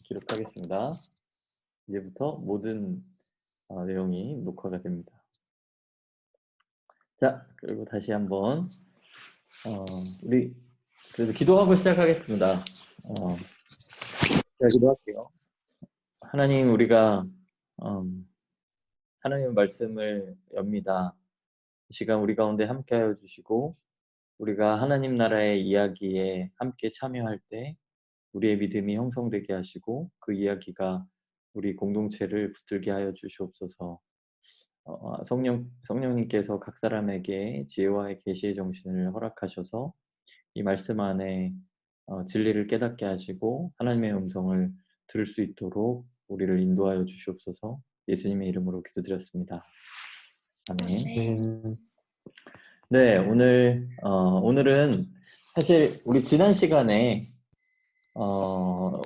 기록하겠습니다. 이제부터 모든 내용이 녹화가 됩니다. 자, 그리고 다시 한번 우리 그래도 기도하고 시작하겠습니다. 제가 기도할게요. 하나님, 우리가 하나님의 말씀을 엽니다. 이 시간 우리 가운데 함께하여 주시고 우리가 하나님 나라의 이야기에 함께 참여할 때 우리의 믿음이 형성되게 하시고 그 이야기가 우리 공동체를 붙들게 하여 주시옵소서. 성령님께서 각 사람에게 지혜와의 계시의 정신을 허락하셔서 이 말씀 안에 진리를 깨닫게 하시고 하나님의 음성을 들을 수 있도록 우리를 인도하여 주시옵소서. 예수님의 이름으로 기도드렸습니다. 아멘. 네. 네, 오늘은 사실 우리 지난 시간에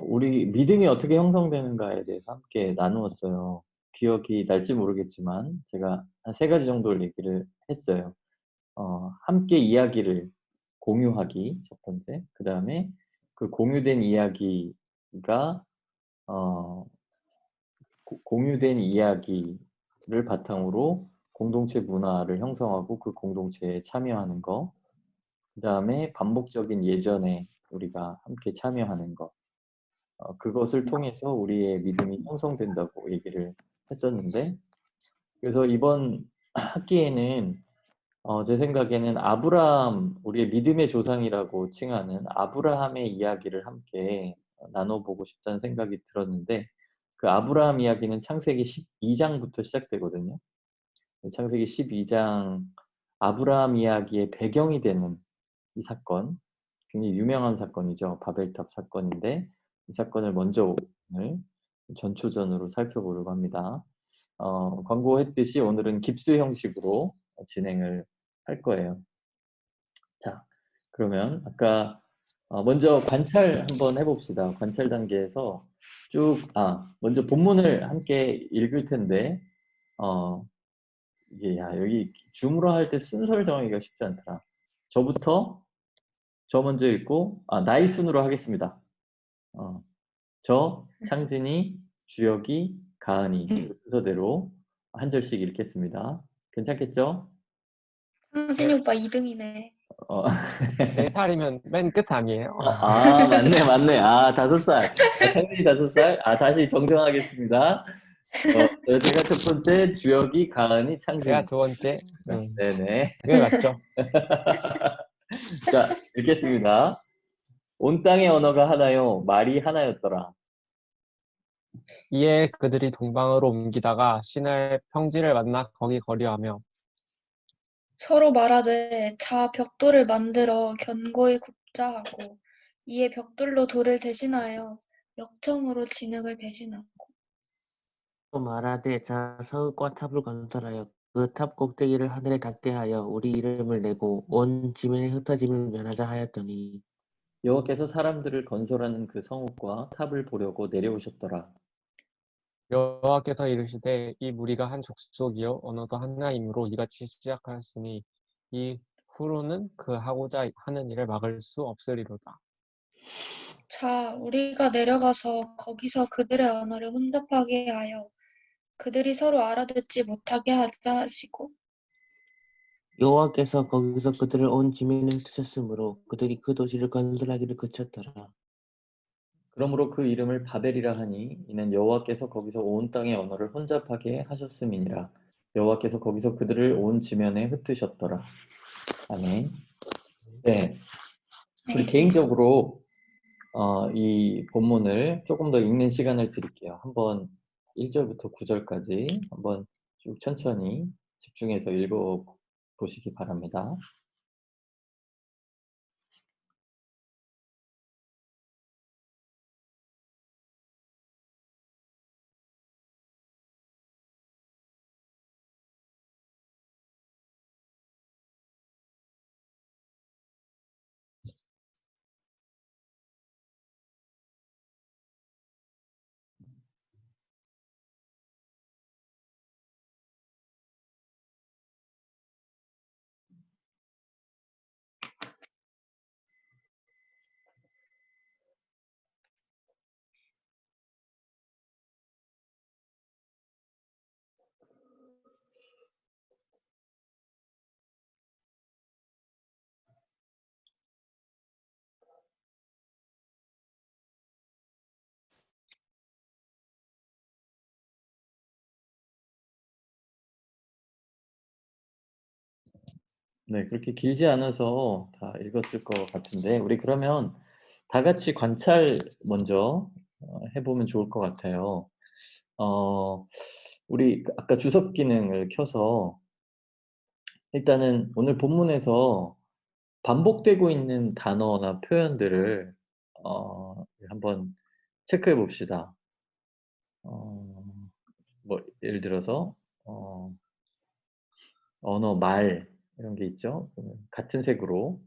우리 믿음이 어떻게 형성되는가에 대해서 함께 나누었어요. 기억이 날지 모르겠지만 제가 한 3가지 정도를 얘기를 했어요. 함께 이야기를 공유하기 첫 번째, 그다음에 그 공유된 이야기가 공유된 이야기를 바탕으로 공동체 문화를 형성하고 그 공동체에 참여하는 거, 그다음에 반복적인 예전에 우리가 함께 참여하는 거, 그것을 통해서 우리의 믿음이 형성된다고 얘기를 했었는데, 그래서 이번 학기에는 제 생각에는 우리의 믿음의 조상이라고 칭하는 아브라함의 이야기를 함께 나눠보고 싶다는 생각이 들었는데, 그 아브라함 이야기는 창세기 12장부터 시작되거든요. 창세기 12장 아브라함 이야기의 배경이 되는 이 사건, 굉장히 유명한 사건이죠. 바벨탑 사건인데 이 사건을 먼저 오늘 전초전으로 살펴보려고 합니다. 광고했듯이 오늘은 깁스 형식으로 진행을 할 거예요. 자, 그러면 아까 먼저 관찰 한번 해봅시다. 관찰 단계에서 먼저 본문을 함께 읽을 텐데, 이게 여기 줌으로 할 때 순서를 정하기가 쉽지 않더라. 저 먼저 읽고, 나이 순으로 하겠습니다. 창진이, 주혁이, 가은이 그 순서대로 한 절씩 읽겠습니다. 괜찮겠죠? 상진이 오빠 2등이네. 어, 4살이면 맨 끝 아니에요? 맞네, 맞네. 5살. 창진이 5살. 다시 정정하겠습니다. 제가 첫 번째, 주혁이, 가은이, 창진이. 제가 두 번째. 네네. 그게 맞죠? 자, 읽겠습니다. 온 땅의 언어가 하나요, 말이 하나였더라. 이에 그들이 동방으로 옮기다가 신의 평지를 만나 거기 거류하며 서로 말하되 자 벽돌을 만들어 견고히 굽자 하고 이에 벽돌로 돌을 대신하여 역청으로 진흙을 대신하고 또 말하되 자 성읍과 탑을 건설하여 그 탑 꼭대기를 하늘에 닿게 하여 우리 이름을 내고 온 지면에 흩어짐을 면하자 하였더니 여호와께서 사람들을 건설하는 그 성읍과 탑을 보려고 내려오셨더라. 여호와께서 이르시되 이 무리가 한 족속이요 언어도 하나이므로 이같이 시작하였으니 이 후로는 그 하고자 하는 일을 막을 수 없으리로다. 자 우리가 내려가서 거기서 그들의 언어를 혼잡하게 하여 그들이 서로 알아듣지 못하게 하자 하시고 여호와께서 거기서 그들을 온 지면에 흩으셨으므로 그들이 그 도시를 건설하기를 그쳤더라. 그러므로 그 이름을 바벨이라 하니 이는 여호와께서 거기서 온 땅의 언어를 혼잡하게 하셨음이니라. 여호와께서 거기서 그들을 온 지면에 흩으셨더라. 아멘. 네, 우리 개인적으로 이 본문을 조금 더 읽는 시간을 드릴게요. 한번 1절부터 9절까지 한번 쭉 천천히 집중해서 읽어 보시기 바랍니다. 네, 그렇게 길지 않아서 다 읽었을 것 같은데 우리 그러면 다 같이 관찰 먼저 해보면 좋을 것 같아요. 우리 아까 주석 기능을 켜서 일단은 오늘 본문에서 반복되고 있는 단어나 표현들을 한번 체크해 봅시다. 뭐 예를 들어서 어 언어, 말 이런 게 있죠. 그러면 같은 색으로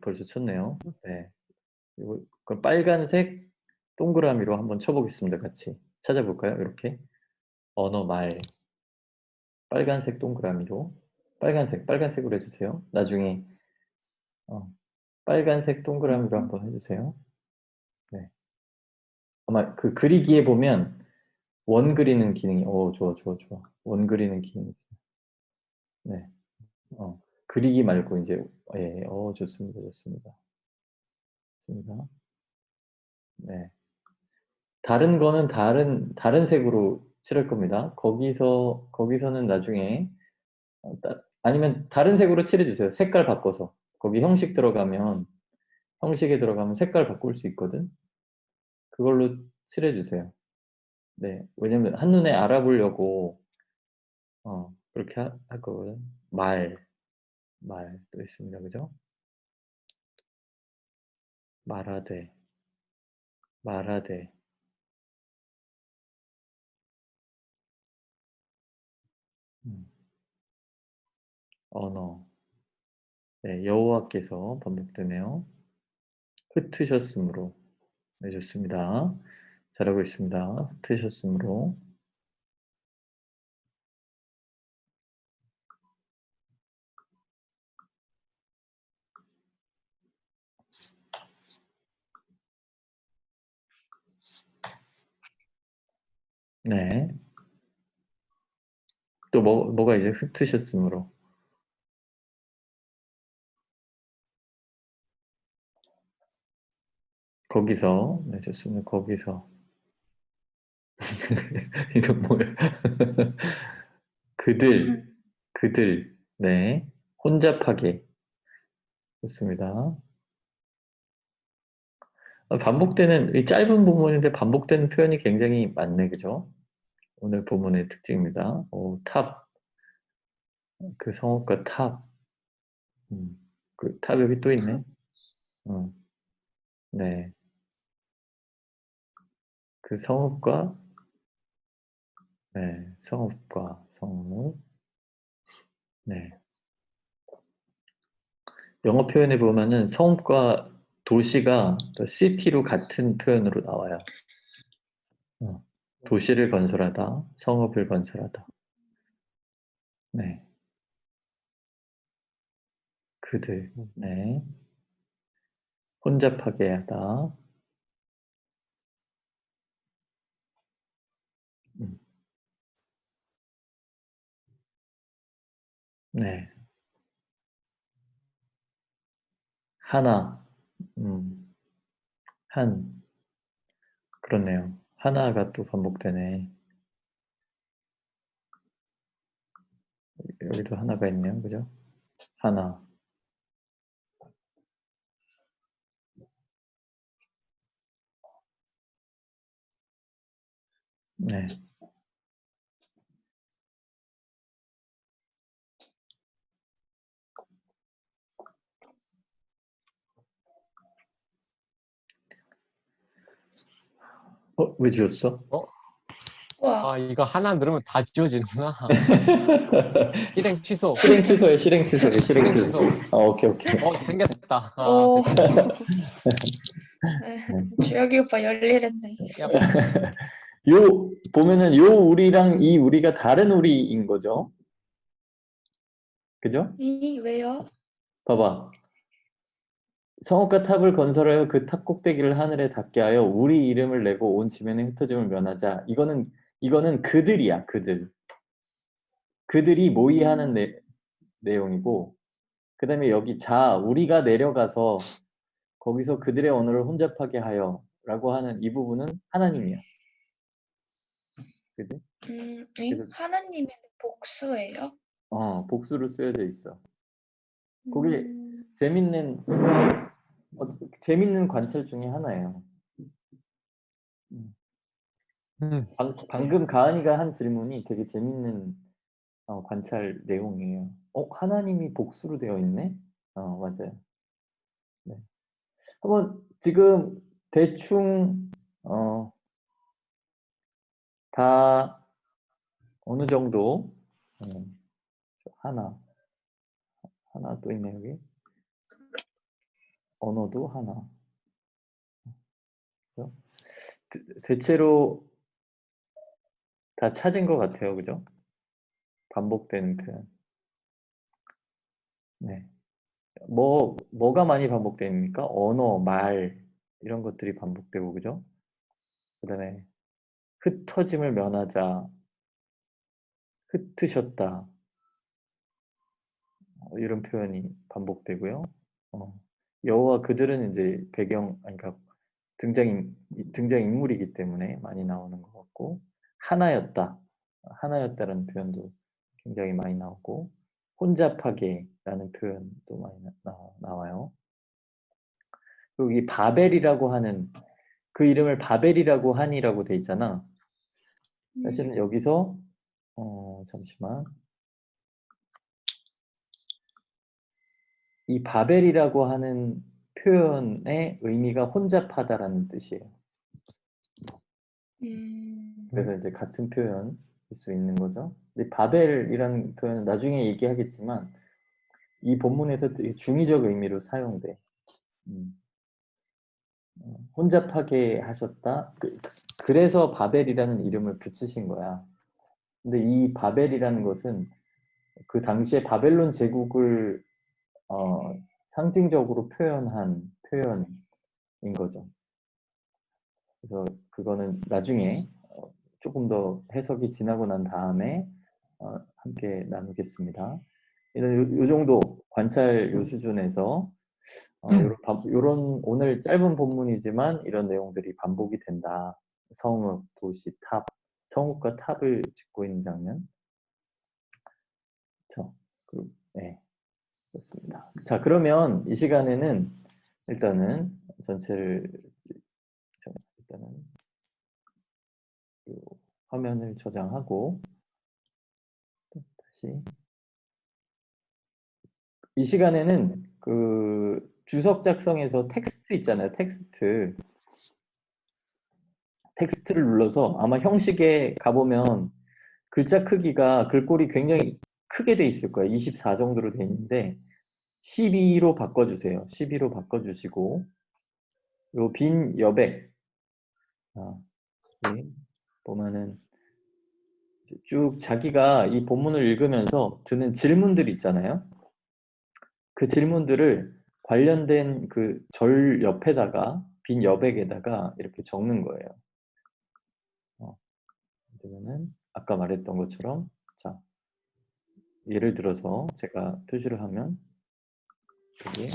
벌써 쳤네요. 네. 요거 그럼 빨간색 동그라미로 한번 쳐 보겠습니다, 같이. 찾아볼까요? 이렇게. 언어, 말. 빨간색 동그라미로. 빨간색으로 해 주세요. 나중에 어 빨간색 동그라미로 한번 해 주세요. 네. 아마 그 그리기에 보면 원 그리는 기능이 좋아, 좋아, 좋아. 원 그리는 기능이 있어요. 네. 그리기 말고 인제 예. 좋습니다, 좋습니다. 좋습니다. 네. 다른 거는 다른 색으로 칠할 겁니다. 거기서는 나중에 아니면 다른 색으로 칠해 주세요. 색깔 바꿔서. 거기 형식에 들어가면 색깔 바꿀 수 있거든. 그걸로 칠해 주세요. 네. 왜냐면 한눈에 알아보려고 그렇게 할 거거든. 말 또 있습니다. 그죠? 말하되, 말하되. 음. 언어. 네. 여호와께서 반복되네요. 흩으셨으므로. 네, 좋습니다. 잘하고 있습니다. 흩으셨으므로. 네. 또 뭐가 이제 흩으셨으므로. 거기서. 네, 좋습니다. 거기서. 이건 뭐야? 그들, 그들. 네. 혼잡하게. 좋습니다. 반복되는 이 짧은 부분인데 반복되는 표현이 굉장히 많네. 그죠? 오늘 본문의 특징입니다. 탑. 그 성읍과 탑. 그 탑 여기 또 있네. 어. 네. 그 성읍과 네. 성읍과 성읍. 네. 영어 표현에 보면은 성읍과 도시가 city로 같은 표현으로 나와요. 도시를 건설하다, 성읍을 건설하다. 네. 그들. 네. 혼잡하게 하다. 음. 네. 하나. 음. 한. 그렇네요. 하나가 또 반복되네. 여기도 하나가 있네요. 그죠? 하나. 네. 왜 지웠어? 우와. 이거 하나 누르면 다 지워지는구나. 실행 취소. 실행 취소해. 실행 취소. 오케이. 생겼다. 오. 됐다. 네. 주혁이 오빠 열일했네. 보면은 요 우리랑 이 우리가 다른 우리인 거죠. 그죠? 왜요? 봐봐. 성읍과 탑을 건설하여 그 탑 꼭대기를 하늘에 닿게 하여 우리 이름을 내고 온 지면에 흩어짐을 면하자. 이거는 그들이야, 그들. 그들이 모의하는 내용이고, 그 다음에 여기 우리가 내려가서 거기서 그들의 언어를 혼잡하게 하여 라고 하는 이 부분은 하나님이야. 그지? 그래서 하나님의 복수예요? 복수로 쓰여져 있어. 거기 음, 재밌는 관찰 중에 하나예요. 음. 음, 방금 가은이가 한 질문이 되게 재밌는 관찰 내용이에요. 하나님이 복수로 되어 있네? 맞아요. 네. 한번 지금 대충 다 어느 정도 하나 또 있네 여기. 언어도 하나. 그죠? 대체로 다 찾은 것 같아요. 그죠? 반복되는 표현. 네. 뭐가 많이 반복됩니까? 언어, 말 이런 것들이 반복되고 그죠? 그다음에 흩어짐을 면하자, 흩으셨다 이런 표현이 반복되고요. 여호와 그들은 이제 아니, 그러니까 등장인물이기 때문에 많이 나오는 것 같고 하나였다라는 표현도 굉장히 많이 나오고 혼잡하게라는 표현도 많이 나와요. 그리고 이 바벨이라고 하는 그 이름을 바벨이라고 하니라고 돼 있잖아. 사실은 여기서 잠시만 이 바벨이라고 하는 표현의 의미가 혼잡하다라는 뜻이에요. 그래서 이제 같은 표현일 수 있는 거죠. 근데 바벨이라는 표현은 나중에 얘기하겠지만 이 본문에서 되게 중의적 의미로 사용돼. 혼잡하게 하셨다. 그래서 바벨이라는 이름을 붙이신 거야. 근데 이 바벨이라는 것은 그 당시에 바벨론 제국을 상징적으로 표현한 표현인 거죠. 그래서 그거는 나중에 조금 더 해석이 지나고 난 다음에 함께 나누겠습니다. 요 정도 관찰 요 수준에서 요런 오늘 짧은 본문이지만 이런 내용들이 반복이 된다. 성읍, 도시, 탑, 성읍과 탑을 짓고 있는 장면. 네, 그렇습니다. 자, 그러면 이 시간에는 일단은 전체를 일단은 요 화면을 저장하고 다시 이 시간에는 그 주석 작성에서 텍스트 있잖아요. 텍스트를 눌러서 아마 형식에 가보면 글자 크기가 글꼴이 굉장히 크게 돼 있을 거예요. 24 정도로 돼 있는데 12로 바꿔주세요. 12로 바꿔주시고 요 빈 여백 여기 보면은 쭉 자기가 이 본문을 읽으면서 드는 질문들 있잖아요. 그 질문들을 관련된 그 절 옆에다가 빈 여백에다가 이렇게 적는 거예요. 그러면은 아까 말했던 것처럼 자 예를 들어서 제가 표시를 하면 여기에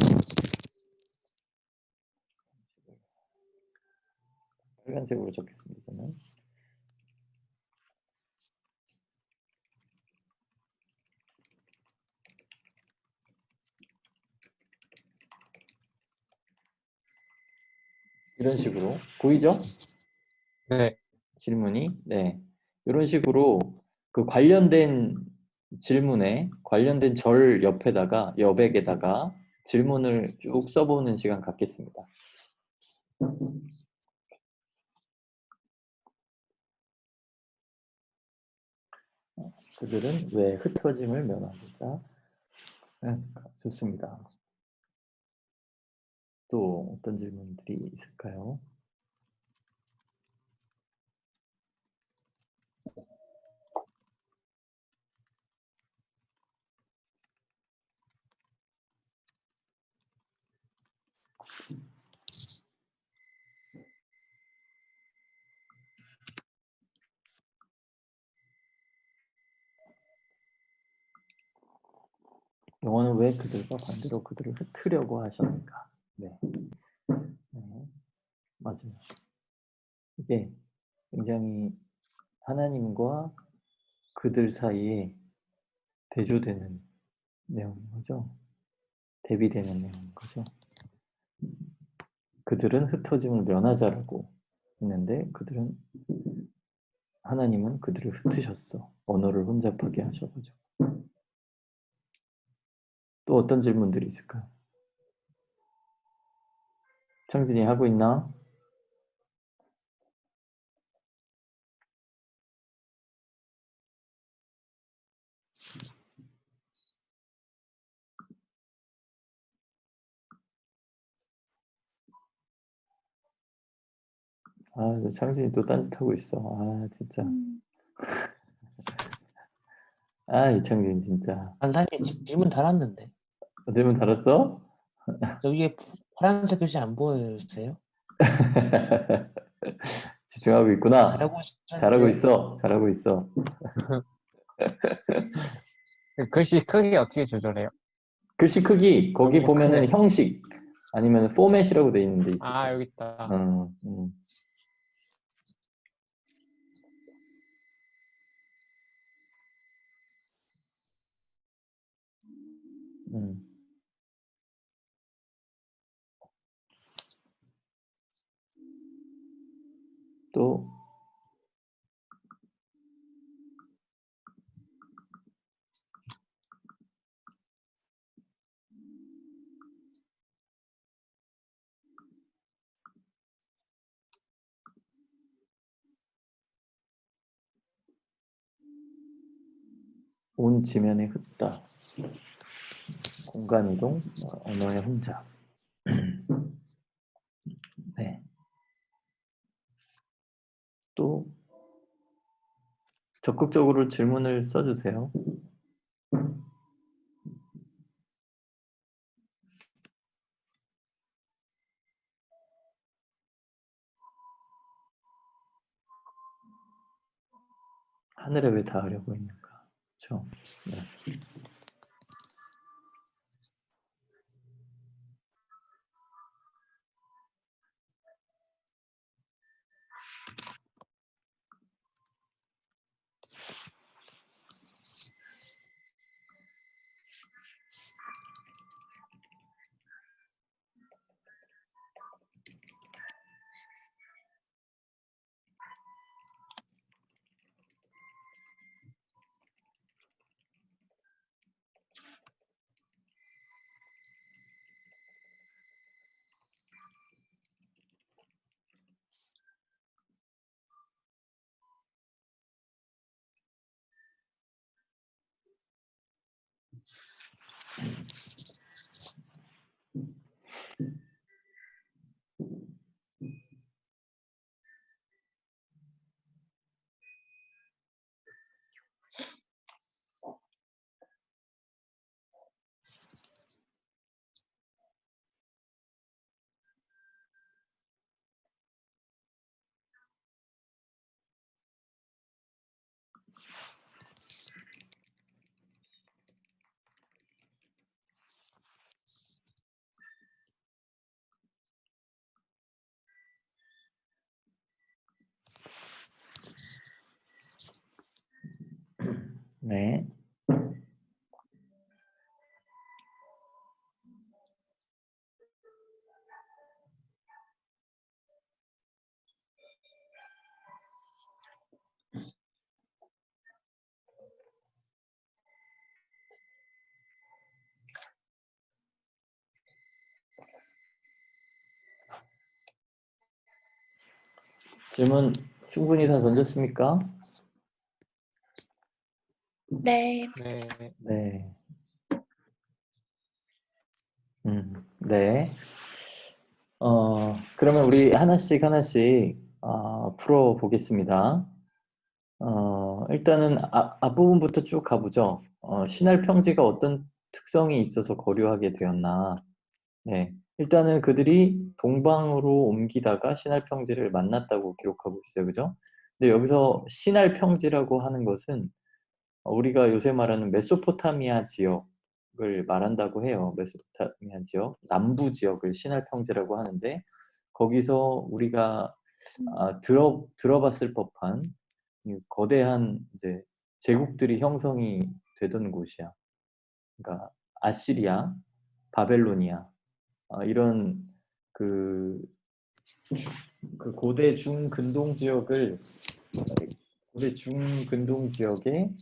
빨간색으로 적겠습니다. 저는 이런 식으로 보이죠? 네. 질문이 네 이런 식으로 그 관련된 질문에 관련된 절 옆에다가 여백에다가 질문을 쭉 써보는 시간 갖겠습니다. 그들은 왜 흩어짐을 면하고자 좋습니다. 또 어떤 질문들이 있을까요? 영어는 왜 그들과 반대로 그들을 흩으려고 하셨는가? 네, 맞아요. 이게 굉장히 하나님과 그들 사이에 대조되는 내용인 거죠. 대비되는 내용인 거죠. 그들은 흩어짐을 면하자라고 했는데 그들은 하나님은 그들을 흩으셨어. 언어를 혼잡하게 하셔가지고. 또 어떤 질문들이 있을까요? 창진이 하고 있나? 아, 창진이 또 딴짓하고 있어. 아, 진짜. 아, 이창진 진짜. 간사님 질문 달았는데. 질문 달았어? 여기에 파란색 글씨 안 보여주세요? 집중하고 있구나. 잘하고 잘하고 있었는데. 있어. 잘하고 있어. 글씨 크기 어떻게 조절해요? 글씨 크기 거기 너무 보면은 크네. 형식 아니면 포맷이라고 돼 있는 데 있을 아, 거야. 여기 있다. 음, 음. 음. 또 온 지면에 흩다. 공간 이동, 언어의 혼잡. 네. 또 적극적으로 질문을 써주세요. 하늘에 왜 닿으려고 했는가? 그렇죠? 네. 네. 질문 충분히 다 던졌습니까? 네. 네. 네. 네. 그러면 우리 하나씩 풀어 보겠습니다. 일단은 앞부분부터 쭉 가보죠. 신할 평지가 어떤 특성이 있어서 거류하게 되었나. 네. 일단은 그들이 동방으로 옮기다가 신할 평지를 만났다고 기록하고 있어요. 그죠? 근데 여기서 신할 평지라고 하는 것은 우리가 요새 말하는 메소포타미아 지역을 말한다고 해요. 메소포타미아 지역, 남부 지역을 신할 평지라고 하는데 거기서 우리가 들어봤을 법한 이 거대한 이제 제국들이 형성이 되던 곳이야. 그러니까 아시리아, 바벨로니아 이런 그, 그 고대 중근동 지역을 고대 중근동 지역의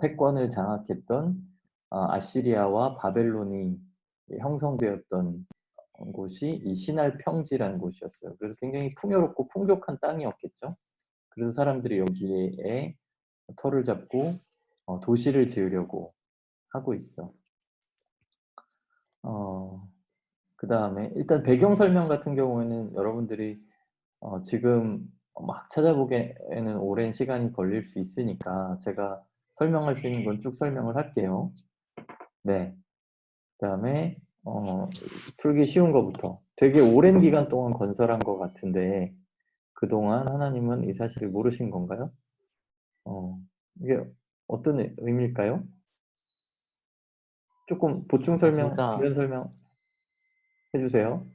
패권을 장악했던 아시리아와 바벨론이 형성되었던 곳이 이 시날 평지라는 곳이었어요. 그래서 굉장히 풍요롭고 풍족한 땅이었겠죠. 그래서 사람들이 여기에 터를 잡고 도시를 지으려고 하고 있어. 그 다음에 일단 배경 설명 같은 경우에는 여러분들이 지금 막 찾아보기에는 오랜 시간이 걸릴 수 있으니까 제가 설명할 수 있는 건 쭉 설명을 할게요. 네. 그 다음에 풀기 쉬운 것부터 되게 오랜 기간 동안 건설한 것 같은데 그동안 하나님은 이 사실을 모르신 건가요? 이게 어떤 의미일까요? 조금 보충 설명, 그러니까 부연 설명 해주세요.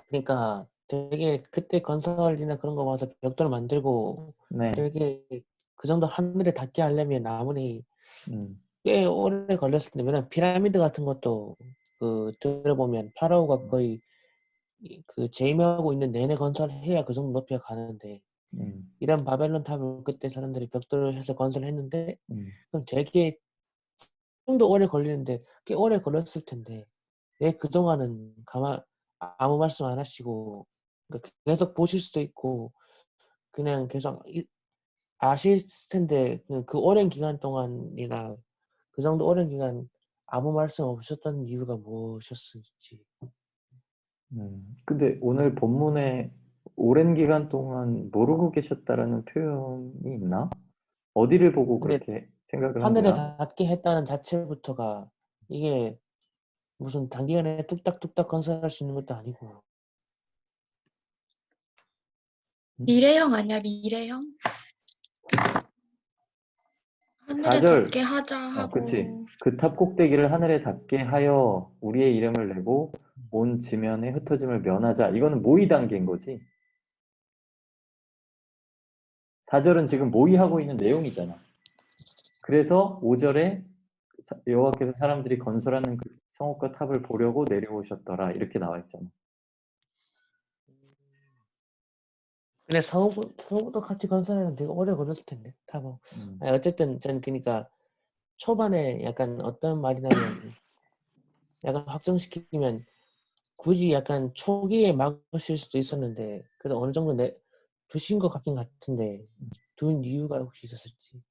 그러니까 되게 그때 건설이나 그런 거 봐서 벽돌 만들고 네. 되게 그 정도 하늘에 닿게 하려면 아무리 음, 꽤 오래 걸렸을 텐데 왜냐면 피라미드 같은 것도 그 들어보면 파라오가 거의 그 재임하고 있는 내내 건설해야 그 정도 높이가 가는데 음, 이런 바벨론 탑을 그때 사람들이 벽돌을 해서 건설했는데 음. 그럼 되게 좀 더 오래 걸리는데 꽤 오래 걸렸을 텐데 왜 그동안은 아무 말씀 안 하시고 그러니까 계속 보실 수도 있고 그냥 계속 아실 텐데 그 오랜 기간 동안이나 그 정도 오랜 기간 아무 말씀 없으셨던 이유가 무엇이었을지. 근데 오늘 본문에 오랜 기간 동안 모르고 계셨다라는 표현이 있나? 어디를 보고 근데 그렇게 생각을 한 하늘에 거야? 닿게 했다는 자체부터가 이게 무슨 단기간에 뚝딱뚝딱 건설할 수 있는 것도 아니고 미래형 아니야, 미래형? 하늘에 4절, 닿게 하자 그치. 하고 그 탑 꼭대기를 하늘에 닿게 하여 우리의 이름을 내고 온 지면에 흩어짐을 면하자. 이거는 모의 단계인 거지. 4절은 지금 모의하고 있는 내용이잖아. 그래서 5절에 여호와께서 사람들이 건설하는 그 성읍과 탑을 보려고 내려오셨더라. 이렇게 나와 있잖아. 근데 성우도 같이 건설하는 되게 오래 걸렸을 텐데 타고 음, 아니, 어쨌든 전 그러니까 초반에 약간 어떤 말이냐면 약간 확정시키면 굳이 약간 초기에 막으실 수도 있었는데 그래도 어느 정도 두신 것 같긴 같은데 둔 이유가 혹시 있었을지.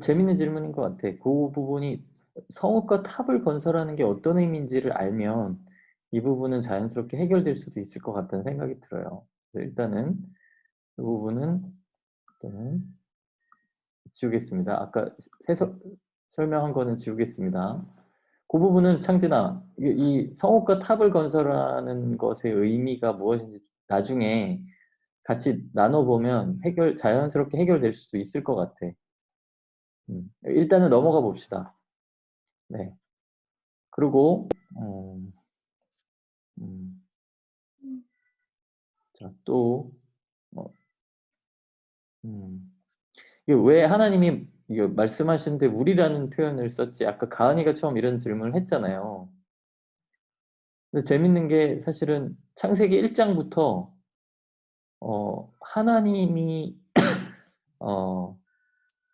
재밌는 질문인 것 같아. 그 부분이 성읍과 탑을 건설하는 게 어떤 의미인지를 알면 이 부분은 자연스럽게 해결될 수도 있을 것 같다는 생각이 들어요. 일단은 이 부분은 일단은 지우겠습니다. 아까 설명한 거는 지우겠습니다. 그 부분은 창진아, 이 성읍과 탑을 건설하는 것의 의미가 무엇인지 나중에 같이 나눠보면 자연스럽게 해결될 수도 있을 것 같아. 일단은 넘어가 봅시다. 네. 그리고, 음, 자, 또, 어, 음, 이게 왜 하나님이 이거 말씀하시는데 우리라는 표현을 썼지? 아까 가은이가 처음 이런 질문을 했잖아요. 근데 재밌는 게 사실은 창세기 1장부터 하나님이 어,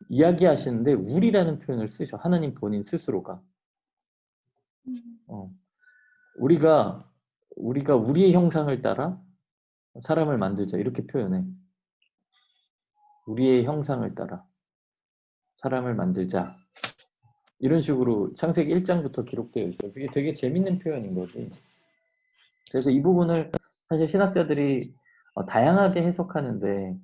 이야기하시는데 우리라는 표현을 쓰셔. 하나님 본인 스스로가. 어, 우리가 우리의 형상을 따라 사람을 만들자 이렇게 표현해. 우리의 형상을 따라 사람을 만들자. 이런 식으로 창세기 1장부터 기록되어 있어요. 그게 되게 재밌는 표현인 거지. 그래서 이 부분을 사실 신학자들이 다양하게 해석하는데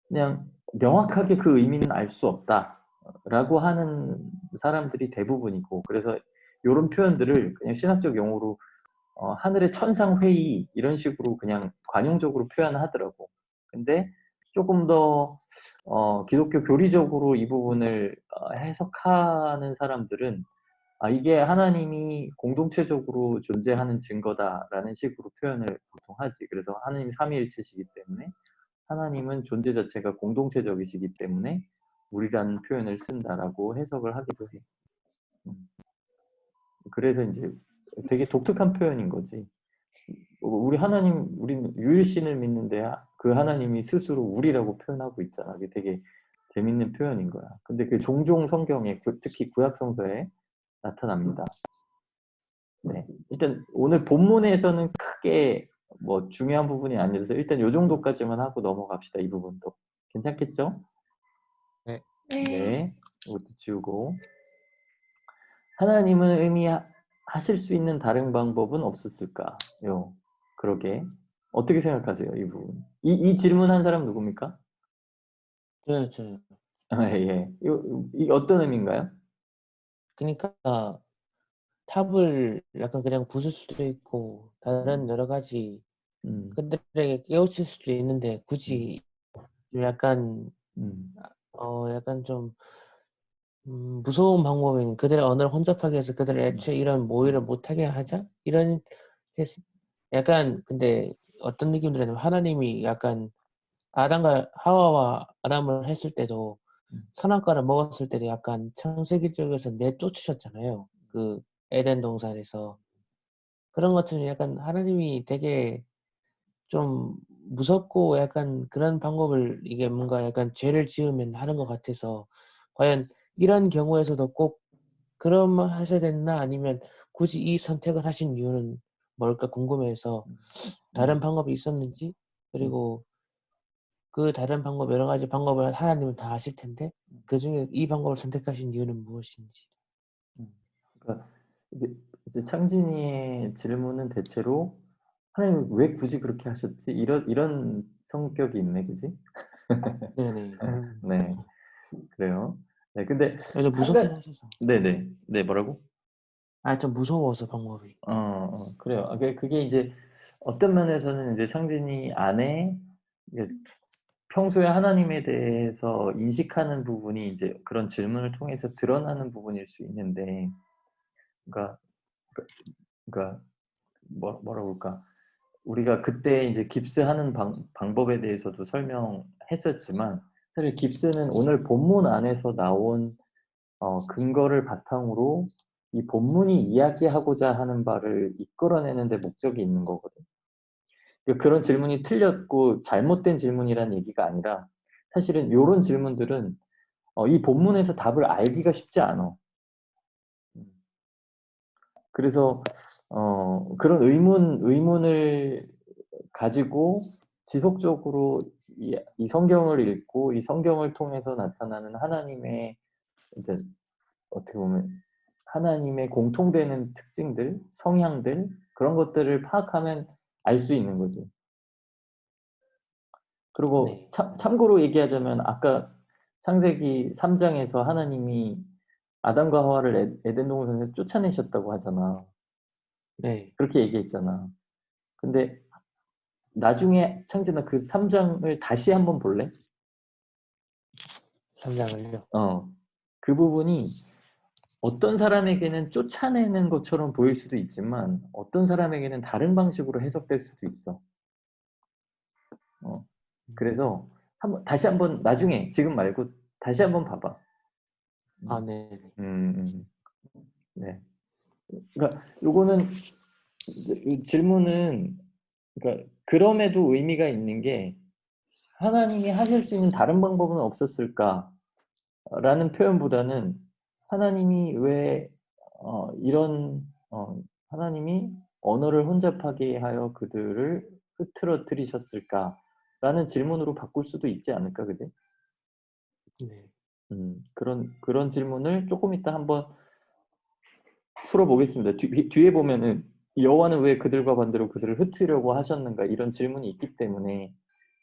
그냥 명확하게 그 의미는 알 수 없다라고 하는 사람들이 대부분이고 그래서 이런 표현들을 그냥 신학적 용어로 하늘의 천상회의 이런 식으로 그냥 관용적으로 표현하더라고. 근데 조금 더 기독교 교리적으로 이 부분을 해석하는 사람들은 이게 하나님이 공동체적으로 존재하는 증거다라는 식으로 표현을 보통 하지. 그래서 하나님 삼위일체시기 때문에 하나님은 존재 자체가 공동체적이시기 때문에 우리라는 표현을 쓴다라고 해석을 하기도 해. 그래서 이제 되게 독특한 표현인 거지. 우리 하나님, 우리는 유일신을 믿는데 그 하나님이 스스로 우리라고 표현하고 있잖아. 그게 되게 재밌는 표현인 거야. 근데 그 종종 성경에, 특히 구약 성서에 나타납니다. 네. 일단 오늘 본문에서는 크게 뭐 중요한 부분이 아니라서 일단 요 정도까지만 하고 넘어갑시다. 이 부분도. 괜찮겠죠? 네. 네. 이것도 지우고. 하나님은 의미하실 수 있는 다른 방법은 없었을까요? 그러게. 어떻게 생각하세요, 이 부분? 이 질문한 사람 누굽니까? 저요. 아, 예. 이 어떤 의미인가요? 그러니까 탑을 약간 그냥 부술 수도 있고 다른 여러 가지 음, 그들에게 깨우칠 수도 있는데 굳이 약간 음, 약간 좀 무서운 방법인 그들의 언어를 혼잡하게 해서 그들을 애초에 이런 모의를 못하게 하자 이런 약간 근데 어떤 느낌이 들냐면 하나님이 약간 아담과 하와와 아담을 했을 때도 선악과를 먹었을 때도 약간 창세기 쪽에서 내쫓으셨잖아요. 그 에덴 동산에서 그런 것처럼 약간 하나님이 되게 좀 무섭고 약간 그런 방법을 이게 뭔가 약간 죄를 지으면 하는 것 같아서 과연 이런 경우에서도 꼭 그럼 하셔야 됐나 아니면 굳이 이 선택을 하신 이유는 뭘까 궁금해서 다른 방법이 있었는지 그리고 그 다른 방법 여러 가지 방법을 하나님은 다 아실 텐데 그 중에 이 방법을 선택하신 이유는 무엇인지. 그러니까 이제 창진이의 질문은 대체로 하나님 왜 굳이 그렇게 하셨지? 이런 성격이 있네, 그지? 네네. 네, 그래요. 네, 근데 좀 한 무섭긴 가지, 하셔서. 네네, 네, 뭐라고? 좀 무서워서 방법이. 그래요. 그게 이제 어떤 면에서는 이제 창진이 안에 이제 평소에 하나님에 대해서 인식하는 부분이 이제 그런 질문을 통해서 드러나는 부분일 수 있는데, 그러니까, 그러니까 뭐라고 할까? 우리가 그때 이제 깁스하는 방법에 대해서도 설명했었지만, 사실 깁스는 오늘 본문 안에서 나온 근거를 바탕으로 이 본문이 이야기하고자 하는 바를 이끌어내는 데 목적이 있는 거거든. 그런 질문이 틀렸고 잘못된 질문이라는 얘기가 아니라 사실은 이런 질문들은 이 본문에서 답을 알기가 쉽지 않아. 그래서 그런 의문을 가지고 지속적으로 이 성경을 읽고 이 성경을 통해서 나타나는 하나님의 이제 어떻게 보면 하나님의 공통되는 특징들, 성향들 그런 것들을 파악하면 알 수 있는 거지. 그리고 네. 참고로 얘기하자면 아까 창세기 3장에서 하나님이 아담과 하와를 에덴 동산에서 쫓아내셨다고 하잖아. 네. 그렇게 얘기했잖아. 근데 나중에 창진아 그 3장을 다시 한번 볼래? 3장을요. 그 부분이 어떤 사람에게는 쫓아내는 것처럼 보일 수도 있지만 어떤 사람에게는 다른 방식으로 해석될 수도 있어. 그래서 다시 한번 나중에 지금 말고 다시 한번 봐봐. 네. 네. 그러니까 요거는 이 질문은 그러니까 그럼에도 의미가 있는 게 하나님이 하실 수 있는 다른 방법은 없었을까라는 표현보다는 하나님이 왜 이런 하나님이 언어를 혼잡하게 하여 그들을 흐트러뜨리셨을까라는 질문으로 바꿀 수도 있지 않을까, 그지? 네. 그런 질문을 조금 이따 한번 풀어보겠습니다. 뒤에 보면은 여호와는 왜 그들과 반대로 그들을 흩으려고 하셨는가 이런 질문이 있기 때문에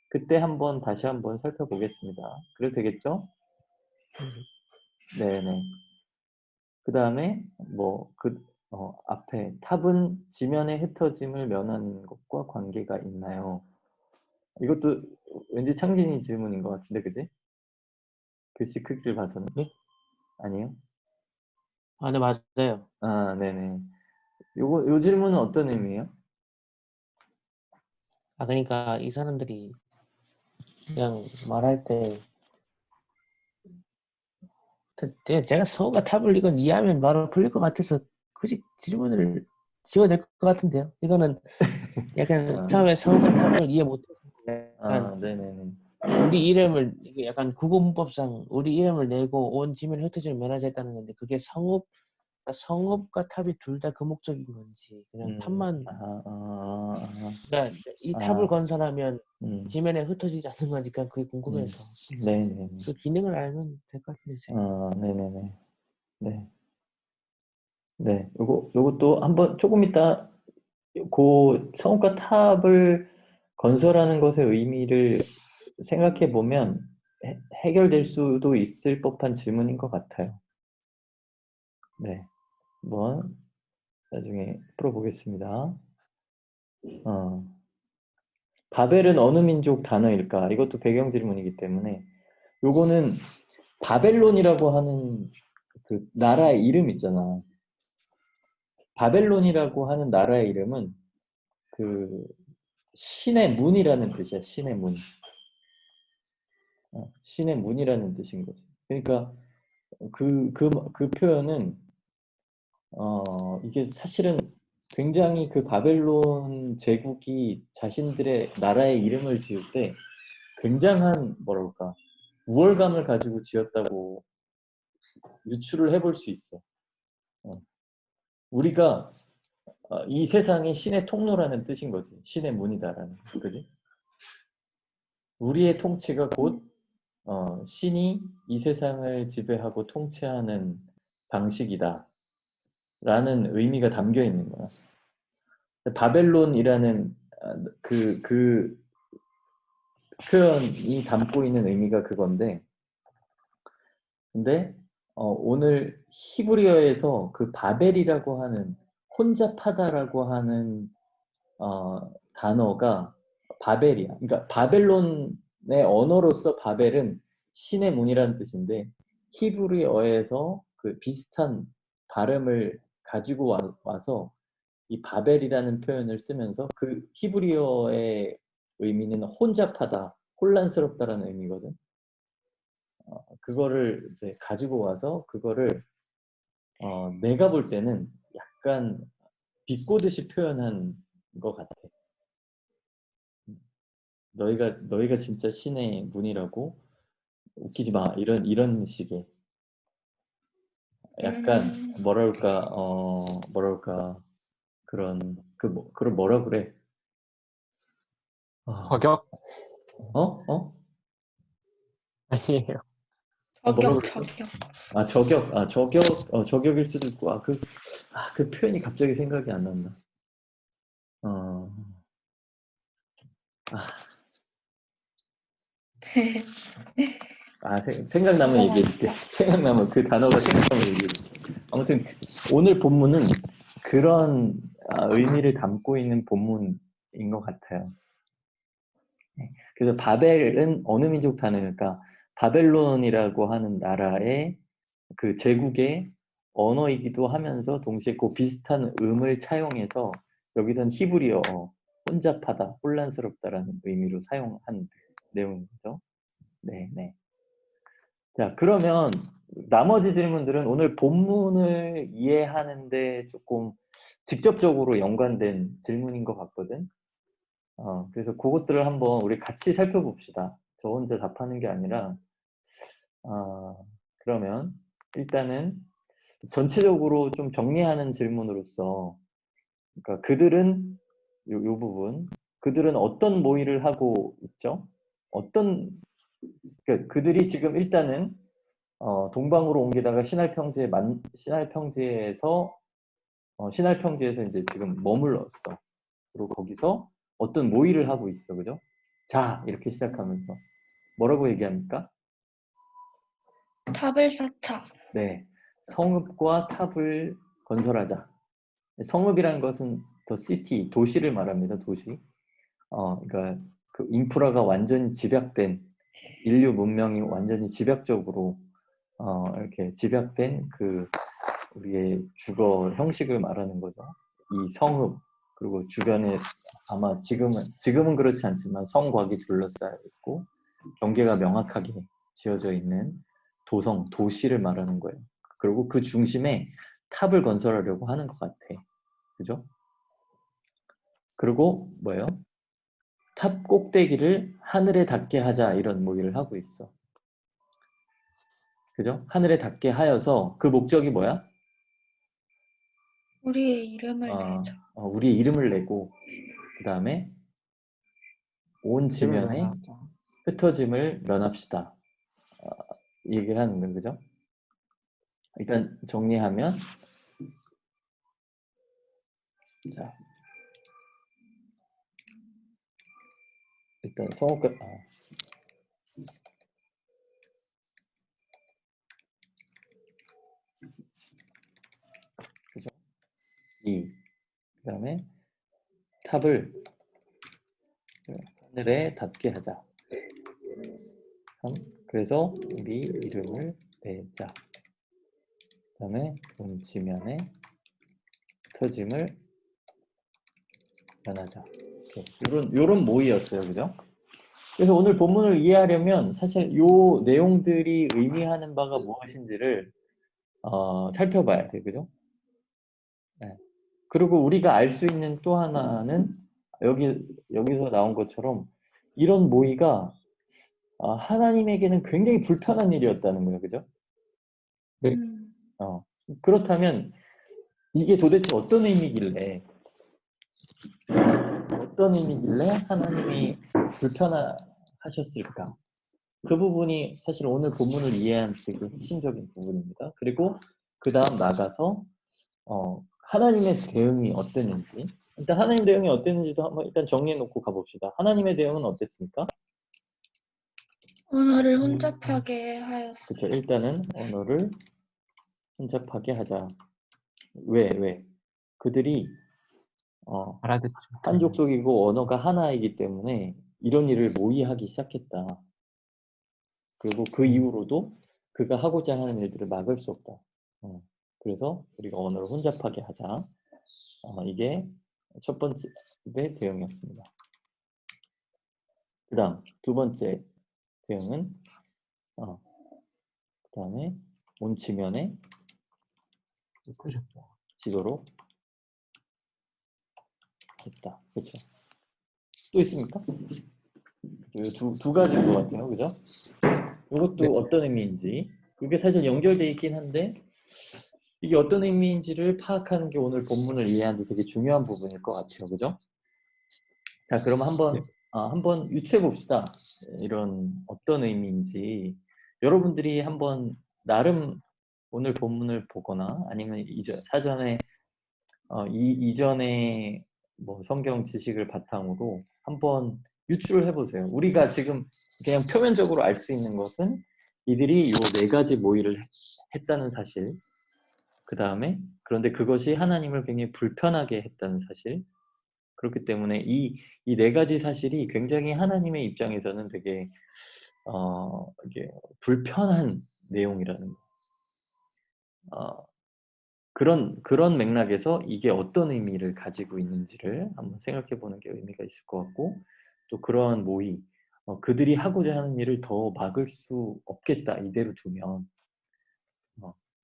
그때 다시 한번 살펴보겠습니다. 그래도 되겠죠? 네네. 그 다음에 앞에 탑은 지면의 흩어짐을 면하는 것과 관계가 있나요? 이것도 왠지 창진이 질문인 것 같은데, 그지? 글씨 크기를 봐서는 네? 아니에요? 네, 맞아요. 네네. 요 질문은 어떤 의미예요? 그러니까 이 사람들이 그냥 말할 때 제가 성읍과 탑을 이건 이해하면 바로 풀릴 것 같아서 굳이 질문을 지워야 될 것 같은데요. 이거는 약간 아, 처음에 성읍과 탑을 이해 못해서 약간 네네네. 우리 이름을 이게 약간 국어 문법상 우리 이름을 내고 온 지면에 흩어지면 면하겠다는 건데 그게 성읍과 탑이 둘 다 그 목적인 건지 그냥 탑만 그러니까 이 탑을 아, 건설하면 음, 지면에 흩어지지 않는 건지 그냥 그게 궁금해서 네네네. 그 기능을 알면 될 것 같은데 네네네. 네. 네. 요것도 한번 조금 이따 그 성읍과 탑을 건설하는 것의 의미를 생각해 보면 해결될 수도 있을 법한 질문인 것 같아요. 네. 한번 나중에 풀어보겠습니다. 어, 바벨은 어느 민족 단어일까? 이것도 배경 질문이기 때문에 요거는 바벨론이라고 하는 그 나라의 이름 있잖아. 바벨론이라고 하는 나라의 이름은 그 신의 문이라는 뜻이야. 신의 문. 신의 문이라는 뜻인 거지. 그러니까 그 표현은 이게 사실은 굉장히 그 바벨론 제국이 자신들의 나라의 이름을 지을 때 굉장한 뭐랄까 우월감을 가지고 지었다고 유추를 해볼 수 있어. 어. 우리가 이 세상의 신의 통로라는 뜻인 거지. 신의 문이다라는. 그지? 우리의 통치가 곧 신이 이 세상을 지배하고 통치하는 방식이다. 라는 의미가 담겨 있는 거야. 바벨론이라는 그 표현이 담고 있는 의미가 그건데, 근데 오늘 히브리어에서 그 바벨이라고 하는 혼잡하다라고 하는 단어가 바벨이야. 그러니까 바벨론의 언어로서 바벨은 신의 문이라는 뜻인데 히브리어에서 그 비슷한 발음을 가지고 와서 이 바벨이라는 표현을 쓰면서 그 히브리어의 의미는 혼잡하다, 혼란스럽다라는 의미거든. 그거를 이제 가지고 와서 그거를 내가 볼 때는 약간 비꼬듯이 표현한 것 같아. 너희가 진짜 신의 문이라고 웃기지 마. 이런 식의 약간 뭐랄까 그런 그걸 뭐라 그래? 아, 저격? 어? 아니에요. 뭐라 저격, 그랬어? 저격. 저격일 수도 있고, 그 표현이 갑자기 생각이 안 난다. 어, 생각나면 얘기해줄게. 생각나면 그 단어가 생각나면 얘기해줄게. 아무튼 오늘 본문은 그런 의미를 담고 있는 본문인 것 같아요. 네. 그래서 바벨은 어느 민족 단어일까? 바벨론이라고 하는 나라의 그 제국의 언어이기도 하면서 동시에 그 비슷한 음을 차용해서 여기선 히브리어 혼잡하다, 혼란스럽다라는 의미로 사용한 내용인 거죠. 네, 네. 자, 그러면 나머지 질문들은 오늘 본문을 이해하는데 조금 직접적으로 연관된 질문인 것 같거든. 그래서 그것들을 한번 우리 같이 살펴봅시다. 저 혼자 답하는 게 아니라, 그러면 일단은 전체적으로 좀 정리하는 질문으로서, 그러니까 요 부분, 그들은 어떤 모의를 하고 있죠? 그러니까 그들이 지금 일단은 동방으로 옮기다가 신할평지에서 이제 지금 머물렀어. 그리고 거기서 어떤 모의를 하고 있어, 그죠? 자, 이렇게 시작하면서 뭐라고 얘기합니까? 탑을 쌓자. 네, 성읍과 탑을 건설하자. 성읍이란 것은 더 시티, 도시를 말합니다. 도시. 그러니까 그 인프라가 완전히 집약된 인류 문명이 완전히 집약적으로 이렇게 집약된 그 우리의 주거 형식을 말하는 거죠. 이 성읍 그리고 주변에 아마 지금은 그렇지 않지만 성곽이 둘러싸여 있고 경계가 명확하게 지어져 있는 도시를 말하는 거예요. 그리고 그 중심에 탑을 건설하려고 하는 것 같아. 그죠? 그리고 뭐예요? 탑 꼭대기를 하늘에 닿게 하자 이런 모의를 하고 있어. 그죠? 하늘에 닿게 하여서 그 목적이 뭐야? 우리의 이름을 내자. 우리의 이름을 내고 그 다음에 온 이름을 지면에 명하자. 흩어짐을 면합시다. 이 얘기를 하는 거예요. 그죠? 일단 정리하면 자, 일단 성우가 그죠? 그다음에 탑을 하늘에 닿게 하자. 그래서 우리 이름을 내자. 그다음에 온 지면에 흩어짐을 면하자. 요런 모의였어요. 그죠? 그래서 오늘 본문을 이해하려면 사실 요 내용들이 의미하는 바가 무엇인지를 살펴봐야 돼. 그죠? 네. 그리고 우리가 알 수 있는 또 하나는 여기서 나온 것처럼 이런 모의가 하나님에게는 굉장히 불편한 일이었다는 거예요. 그죠? 네. 그렇다면 이게 도대체 어떤 의미길래 하나님이 불편하셨을까? 그 부분이 사실 오늘 본문을 이해하는 되게 핵심적인 부분입니다. 그리고 그 다음 나가서 하나님의 대응이 어땠는지 일단 하나님 대응이 어땠는지도 한번 일단 정리해 놓고 가봅시다. 하나님의 대응은 어땠습니까? 언어를 혼잡하게 하였으니 그렇죠. 일단은 언어를 혼잡하게 하자. 왜? 그들이 알아듣지 한 못하는. 족속이고 언어가 하나이기 때문에 이런 일을 모의하기 시작했다. 그리고 그 이후로도 그가 하고자 하는 일들을 막을 수 없다. 그래서 우리가 언어를 혼잡하게 하자. 이게 첫 번째 대응이었습니다. 그 다음 두 번째 대응은 그 다음에 온 지면에 흩으셨다. 지도록 했다. 그렇죠? 또 있습니까? 두 가지인 것 같아요. 그죠? 이것도 네. 어떤 의미인지 이게 사실 연결돼 있긴 한데 이게 어떤 의미인지를 파악하는 게 오늘 본문을 이해하는 데 되게 중요한 부분일 것 같아요. 그죠? 자, 그럼 네. 한번 유추해 봅시다. 이런 어떤 의미인지 여러분들이 한번 나름 오늘 본문을 보거나 아니면 사전에 이전에 뭐 성경 지식을 바탕으로 한번 유추를 해보세요. 우리가 지금 그냥 표면적으로 알 수 있는 것은 이들이 요 네 가지 모의를 했다는 사실, 그 다음에 그런데 그것이 하나님을 굉장히 불편하게 했다는 사실, 그렇기 때문에 이 네 가지 사실이 굉장히 하나님의 입장에서는 되게 이게 불편한 내용이라는 거. 그런 맥락에서 이게 어떤 의미를 가지고 있는지를 한번 생각해 보는 게 의미가 있을 것 같고 또 그러한 모의 그들이 하고자 하는 일을 더 막을 수 없겠다 이대로 두면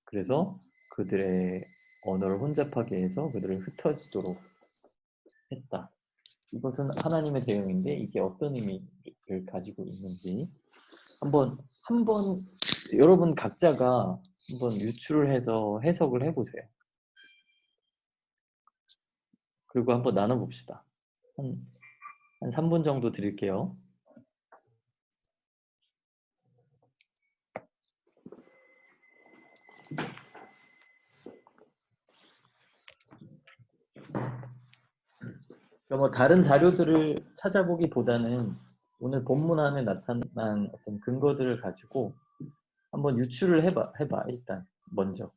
그래서 그들의 언어를 혼잡하게 해서 그들을 흩어지도록 했다. 이것은 하나님의 대응인데 이게 어떤 의미를 가지고 있는지 한번 여러분 각자가 한번 유추를 해서 해석을 해보세요. 그리고 한번 나눠봅시다. 한 3분 정도 드릴게요. 뭐 다른 자료들을 찾아보기보다는 오늘 본문 안에 나타난 어떤 근거들을 가지고 한번 유추를 해봐 일단 먼저.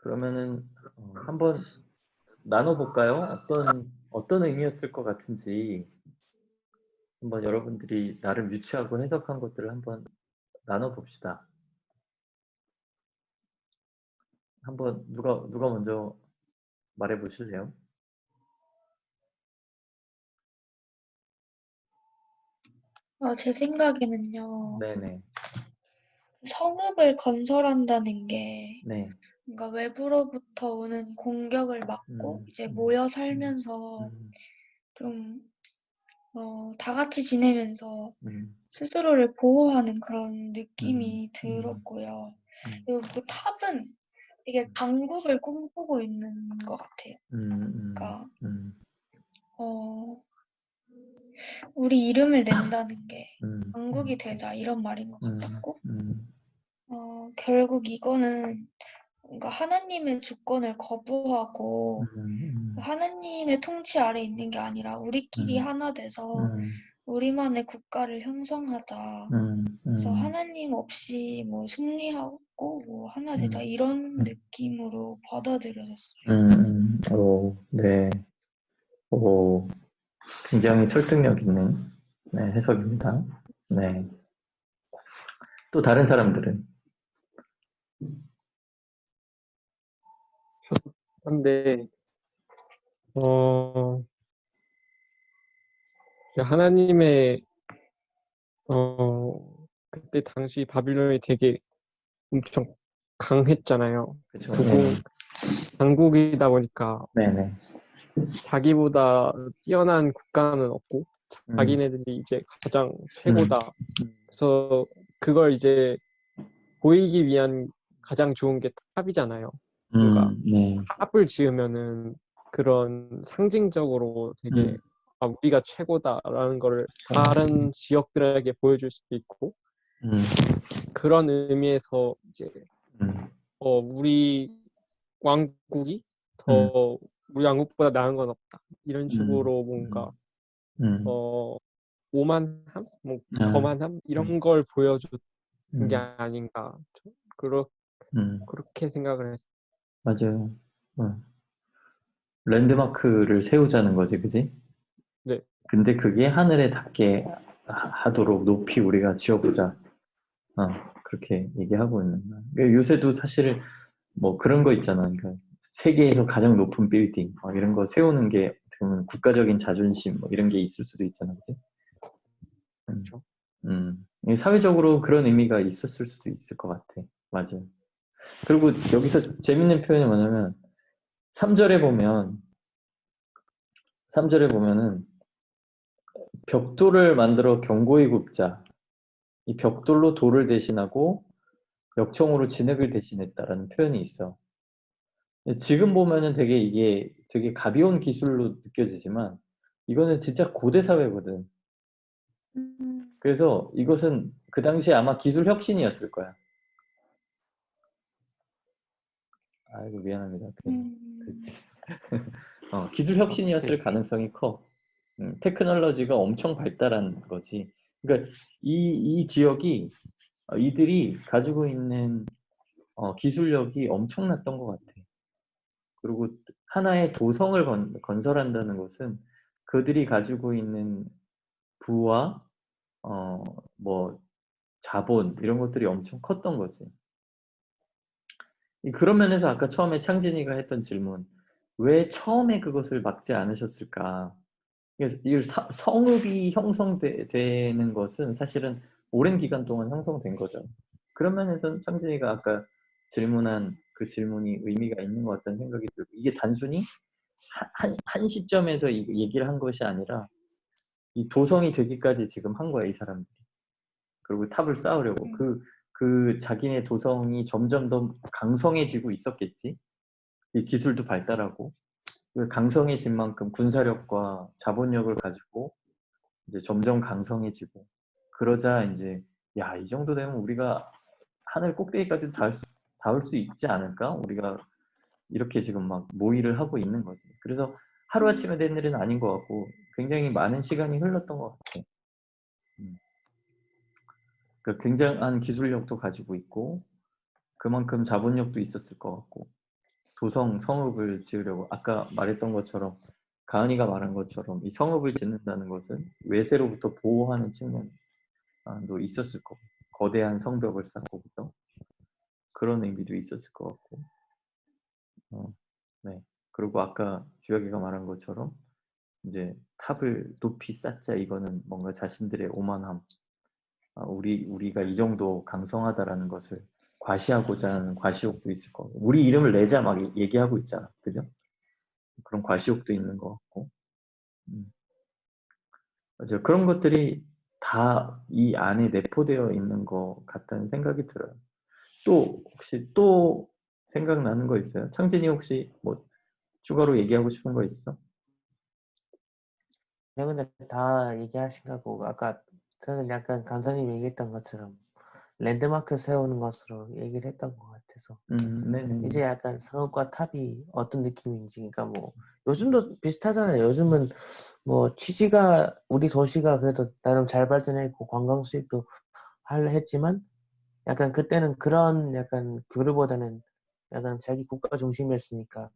그러면은 한번 나눠볼까요? 어떤 의미였을 것 같은지 한번 여러분들이 나름 유추하고 해석한 것들을 한번 나눠봅시다. 한번 누가 먼저 말해 보실래요? 제 생각에는요. 네네. 성읍을 건설한다는 게 네. 뭔가 외부로부터 오는 공격을 막고 이제 모여 살면서 음, 좀 다 같이 지내면서 음, 스스로를 보호하는 그런 음, 느낌이 들었고요. 음, 그리고 그 탑은 되게 강국을 꿈꾸고 있는 것 같아요. 음, 그러니까 음, 어 우리 이름을 낸다는 게 음, 강국이 되자 이런 말인 것 같았고 음, 결국 이거는 뭔가 하나님의 주권을 거부하고 음, 하나님의 통치 아래 있는 게 아니라 우리끼리 음, 하나 돼서 음, 우리만의 국가를 형성하자. 그래서 하나님 없이 뭐 승리하고 뭐 하나 되자 이런 느낌으로 받아들여졌어요. 네. 오, 굉장히 설득력 있는 네, 해석입니다. 네. 또 다른 사람들은? 근데 어, 하나님의 그때 당시 바빌론이 되게 엄청 강했잖아요. 그렇죠. 네. 강국이다 보니까 네네. 자기보다 뛰어난 국가는 없고 음, 자기네들이 이제 가장 음, 최고다. 그래서 그걸 이제 보이기 위한 가장 좋은 게 탑이잖아요. 뭔가 네. 탑을 지으면은 그런 상징적으로 되게 우리가 최고다라는 거를 다른 지역들에게 보여줄 수도 있고 음, 그런 의미에서 이제 음, 우리 왕국이 음, 더 우리 왕국보다 나은 건 없다. 이런 음, 식으로 뭔가 음, 어 오만함, 뭐 아, 거만함 이런 걸 보여준 게 음, 아닌가. 음, 그렇게 생각을 했어요. 맞아요. 랜드마크를 세우자는 거지, 그지? 네, 근데 그게 하늘에 닿게 하도록 높이 우리가 지어보자. 어, 그렇게 얘기하고 있는 거야. 그러니까 요새도 사실 뭐 그런 거 있잖아. 그러니까 세계에서 가장 높은 빌딩 이런 거 세우는 게 어떻게 보면 국가적인 자존심 뭐 이런 게 있을 수도 있잖아, 그지? 음, 그렇죠. 이 사회적으로 그런 의미가 있었을 수도 있을 것 같아. 맞아요. 그리고 여기서 재밌는 표현이 뭐냐면 3절에 보면 3절에 보면은 벽돌을 만들어 견고히 굽자. 이 벽돌로 돌을 대신하고 역청으로 진흙을 대신했다라는 표현이 있어. 지금 보면은 되게 이게 되게 가벼운 기술로 느껴지지만 이거는 진짜 고대 사회거든. 음, 그래서 이것은 그 당시에 아마 기술 혁신이었을 거야. 아이고 미안합니다. 음, 기술 혁신이었을 가능성이 커. 테크놀로지가 엄청 발달한 거지. 그러니까 이 지역이 이들이 가지고 있는 기술력이 엄청났던 것 같아. 그리고 하나의 도성을 건설한다는 것은 그들이 가지고 있는 부와 뭐 자본 이런 것들이 엄청 컸던 거지. 그런 면에서 아까 처음에 창진이가 했던 질문, 왜 처음에 그것을 막지 않으셨을까? 그래서 이 성읍이 형성되는 것은 사실은 오랜 기간 동안 형성된 거죠. 그런 면에서는 창진이가 아까 질문한 그 질문이 의미가 있는 것 같다는 생각이 들고, 이게 단순히 한 시점에서 얘기를 한 것이 아니라 이 도성이 되기까지 지금 한 거야, 이 사람들이. 그리고 탑을 쌓으려고. 그 자기네 도성이 점점 더 강성해지고 있었겠지. 이 기술도 발달하고. 그 강성해진 만큼 군사력과 자본력을 가지고 이제 점점 강성해지고. 그러자 이제, 야, 이 정도 되면 우리가 하늘 꼭대기까지 닿을 수 있지 않을까? 우리가 이렇게 지금 막 모의를 하고 있는 거지. 그래서 하루아침에 된 일은 아닌 것 같고 굉장히 많은 시간이 흘렀던 것 같아. 음. 그러니까 굉장한 기술력도 가지고 있고 그만큼 자본력도 있었을 것 같고 도성 성읍을 지으려고 아까 말했던 것처럼 가은이가 말한 것처럼 이 성읍을 짓는다는 것은 외세로부터 보호하는 측면도 있었을 거고 거대한 성벽을 쌓고 그죠? 그런 의미도 있었을 것 같고 네. 그리고 아까 주혁이가 말한 것처럼 이제 탑을 높이 쌓자 이거는 뭔가 자신들의 오만함 우리가 이 정도 강성하다라는 것을 과시하고자 하는 과시욕도 있을 거고 우리 이름을 내자 막 얘기하고 있잖아 그죠? 그런 과시욕도 있는 것 같고 맞아요. 그런 것들이 다 이 안에 내포되어 있는 것 같다는 생각이 들어요. 또 혹시 또 생각나는 거 있어요? 창진이 혹시 뭐 추가로 얘기하고 싶은 거 있어? 네, 근데 다 얘기하신 거고 아까 저는 약간 강사님이 얘기했던 것처럼 랜드마크 세우는 것으로 얘기를 했던 것 같아서 네네네. 이제 약간 성읍과 탑이 어떤 느낌인지 그러니까 뭐 요즘도 비슷하잖아요. 요즘은 뭐 취지가 우리 도시가 그래도 나름 잘 발전했고 관광 수입도 했지만 약간 그때는 그런 약간 교류보다는 약간 자기 국가 중심이었으니까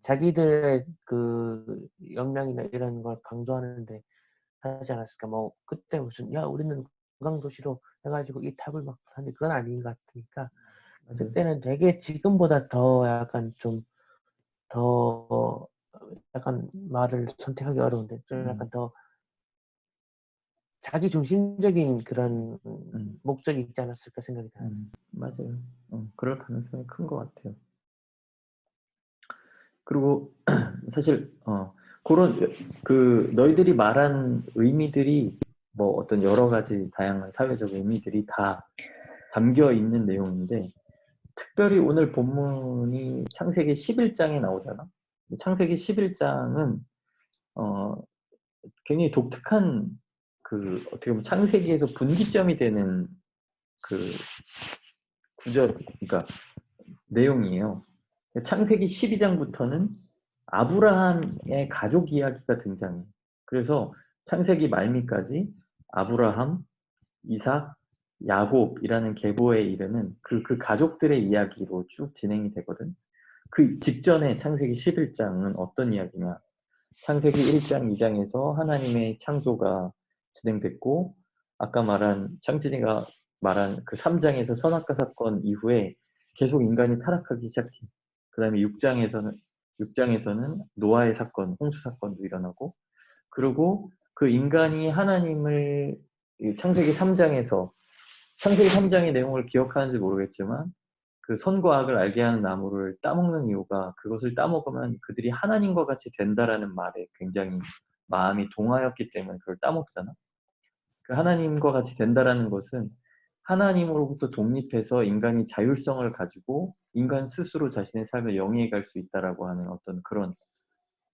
자기들의 그 역량이나 이런 걸 강조하는데 하지 않았을까. 뭐 그때 무슨 야 우리는 관광 도시로 해가지고 이 탑을 막 사는데 그건 아닌 것 같으니까 맞아요. 그때는 되게 지금보다 더 약간 좀 더 약간 말을 선택하기 어려운데 좀 약간 더 자기 중심적인 그런 목적이 있지 않았을까 생각이 들어요. 맞아요. 그럴 가능성이 큰 것 같아요. 그리고 사실 그런 그 너희들이 말한 의미들이 뭐 어떤 여러 가지 다양한 사회적 의미들이 다 담겨 있는 내용인데 특별히 오늘 본문이 창세기 11장에 나오잖아. 창세기 11장은 굉장히 독특한 그 어떻게 보면 창세기에서 분기점이 되는 그 구절, 그러니까 내용이에요. 창세기 12장부터는 아브라함의 가족 이야기가 등장해요. 그래서 창세기 말미까지 아브라함, 이삭, 야곱이라는 계보에 이르는 그 가족들의 이야기로 쭉 진행이 되거든. 그 직전에 창세기 11장은 어떤 이야기냐? 창세기 1장, 2장에서 하나님의 창조가 진행됐고 아까 말한 창진이가 말한 그 3장에서 선악과 사건 이후에 계속 인간이 타락하기 시작해. 그 다음에 6장에서는 노아의 사건, 홍수 사건도 일어나고 그리고 그 인간이 하나님을 창세기 3장에서 창세기 3장의 내용을 기억하는지 모르겠지만 그 선과 악을 알게 하는 나무를 따먹는 이유가 그것을 따먹으면 그들이 하나님과 같이 된다라는 말에 굉장히 마음이 동하였기 때문에 그걸 따먹잖아. 그 하나님과 같이 된다라는 것은 하나님으로부터 독립해서 인간이 자율성을 가지고 인간 스스로 자신의 삶을 영위해 갈 수 있다라고 하는 어떤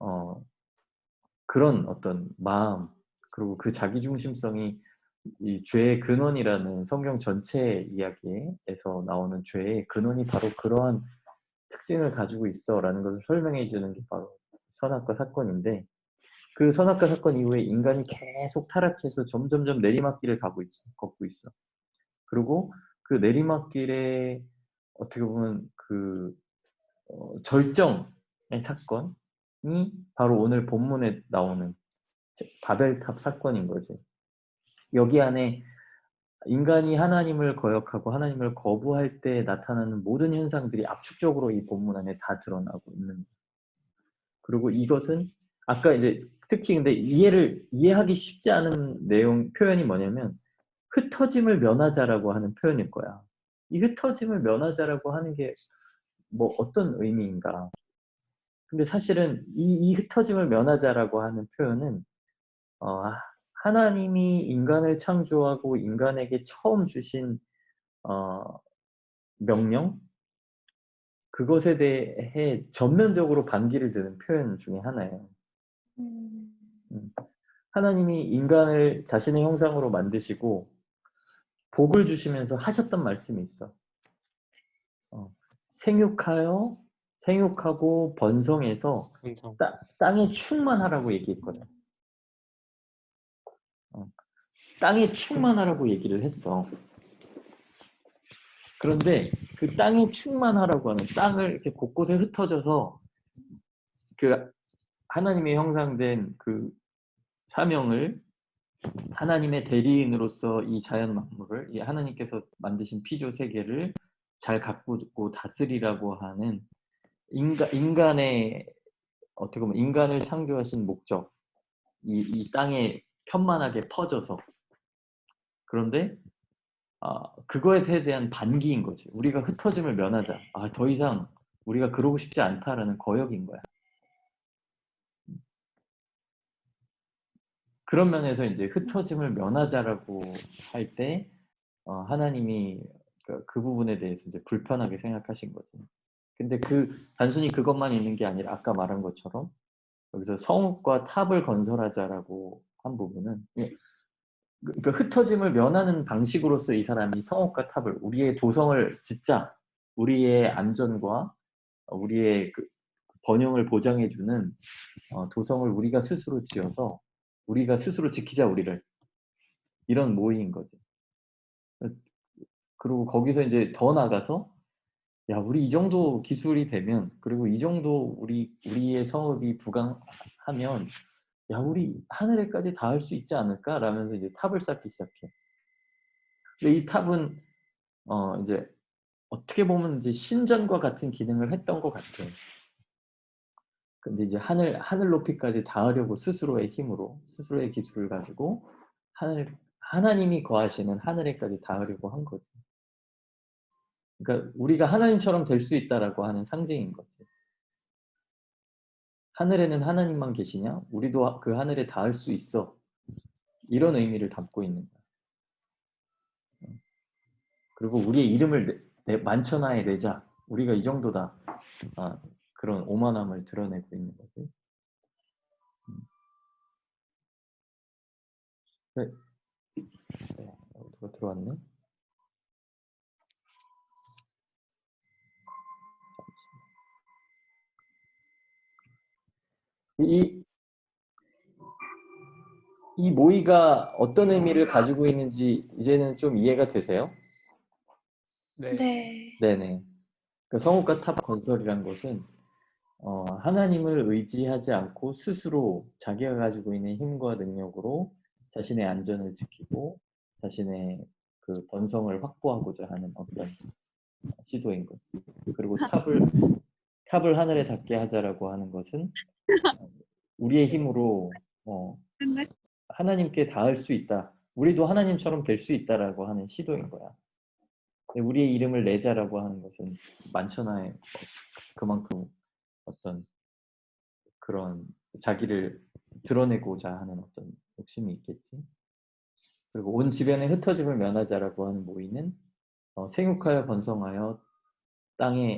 어, 그런 어떤 마음 그리고 그 자기중심성이 이 죄의 근원이라는 성경 전체 이야기에서 나오는 죄의 근원이 바로 그러한 특징을 가지고 있어라는 것을 설명해 주는 게 바로 선악과 사건인데 그 선악과 사건 이후에 인간이 계속 타락해서 점점점 내리막길을 걷고 있어. 그리고 그 내리막길에 어떻게 보면 그 절정의 사건이 바로 오늘 본문에 나오는 바벨탑 사건인 거지. 여기 안에 인간이 하나님을 거역하고 하나님을 거부할 때 나타나는 모든 현상들이 압축적으로 이 본문 안에 다 드러나고 있는 거예요. 그리고 이것은 아까 이제 특히 근데 이해하기 쉽지 않은 내용 표현이 뭐냐면 흩어짐을 면하자라고 하는 표현일 거야. 이 흩어짐을 면하자라고 하는 게 뭐 어떤 의미인가? 근데 사실은 이 흩어짐을 면하자라고 하는 표현은 어, 하나님이 인간을 창조하고 인간에게 처음 주신 어, 명령 그것에 대해 전면적으로 반기를 드는 표현 중에 하나예요. 음, 음. 하나님이 인간을 자신의 형상으로 만드시고 복을 주시면서 하셨던 말씀이 있어. 생육하고 번성해서 음성. 땅에 충만하라고 얘기했거든. 땅에 충만하라고 얘기를 했어. 그런데 그 땅에 충만하라고 하는 땅을 이렇게 곳곳에 흩어져서 그 하나님의 형상된 그 사명을 하나님의 대리인으로서 이 자연 만물을 이 하나님께서 만드신 피조 세계를 잘 가꾸고 다스리라고 하는 인간의 어떻게 보면 인간을 창조하신 목적 이 땅에 편만하게 퍼져서 그런데 그거에 대한 반기인 거지. 우리가 흩어짐을 면하자. 더 이상 우리가 그러고 싶지 않다라는 거역인 거야. 그런 면에서 이제 흩어짐을 면하자라고 할 때 하나님이 그 부분에 대해서 이제 불편하게 생각하신 거죠. 근데 단순히 그것만 있는 게 아니라 아까 말한 것처럼 여기서 성읍과 탑을 건설하자라고 한 부분은 그 흩어짐을 면하는 방식으로서 이 사람이 성읍과 탑을 우리의 도성을 짓자, 우리의 안전과 우리의 그 번영을 보장해주는 도성을 우리가 스스로 지어서 우리가 스스로 지키자 우리를 이런 모의인 거지. 그리고 거기서 이제 더 나가서 야 우리 이 정도 기술이 되면 그리고 이 정도 우리의 성읍이 부강하면 야 우리 하늘에까지 닿을 수 있지 않을까? 라면서 이제 탑을 쌓기 시작해. 근데 이 탑은 이제 어떻게 보면 이제 신전과 같은 기능을 했던 것 같아요. 근데 이제 하늘 높이까지 닿으려고 스스로의 힘으로 스스로의 기술을 가지고 하나님이 거하시는 하늘에까지 닿으려고 한 거지. 그러니까 우리가 하나님처럼 될 수 있다라고 하는 상징인 거지. 하늘에는 하나님만 계시냐? 우리도 그 하늘에 닿을 수 있어. 이런 의미를 담고 있는 거야. 그리고 우리의 이름을 만천하에 내자. 우리가 이 정도다. 그런 오만함을 드러내고 있는 거지. 네. 누가 들어왔네? 이 모의가 어떤 의미를 가지고 있는지 이제는 좀 이해가 되세요? 네. 네. 네네. 그 성읍과 탑 건설이란 것은 하나님을 의지하지 않고 스스로 자기가 가지고 있는 힘과 능력으로 자신의 안전을 지키고 자신의 그 번성을 확보하고자 하는 어떤 시도인 거죠. 그리고 탑을 하늘에 닿게 하자라고 하는 것은 우리의 힘으로 하나님께 닿을 수 있다. 우리도 하나님처럼 될 수 있다라고 하는 시도인 거야. 우리의 이름을 내자라고 하는 것은 만천하에 그만큼 어떤 그런 자기를 드러내고자 하는 어떤 욕심이 있겠지. 그리고 온 지변의 흩어짐을 면하자라고 하는 모의는 생육하여 번성하여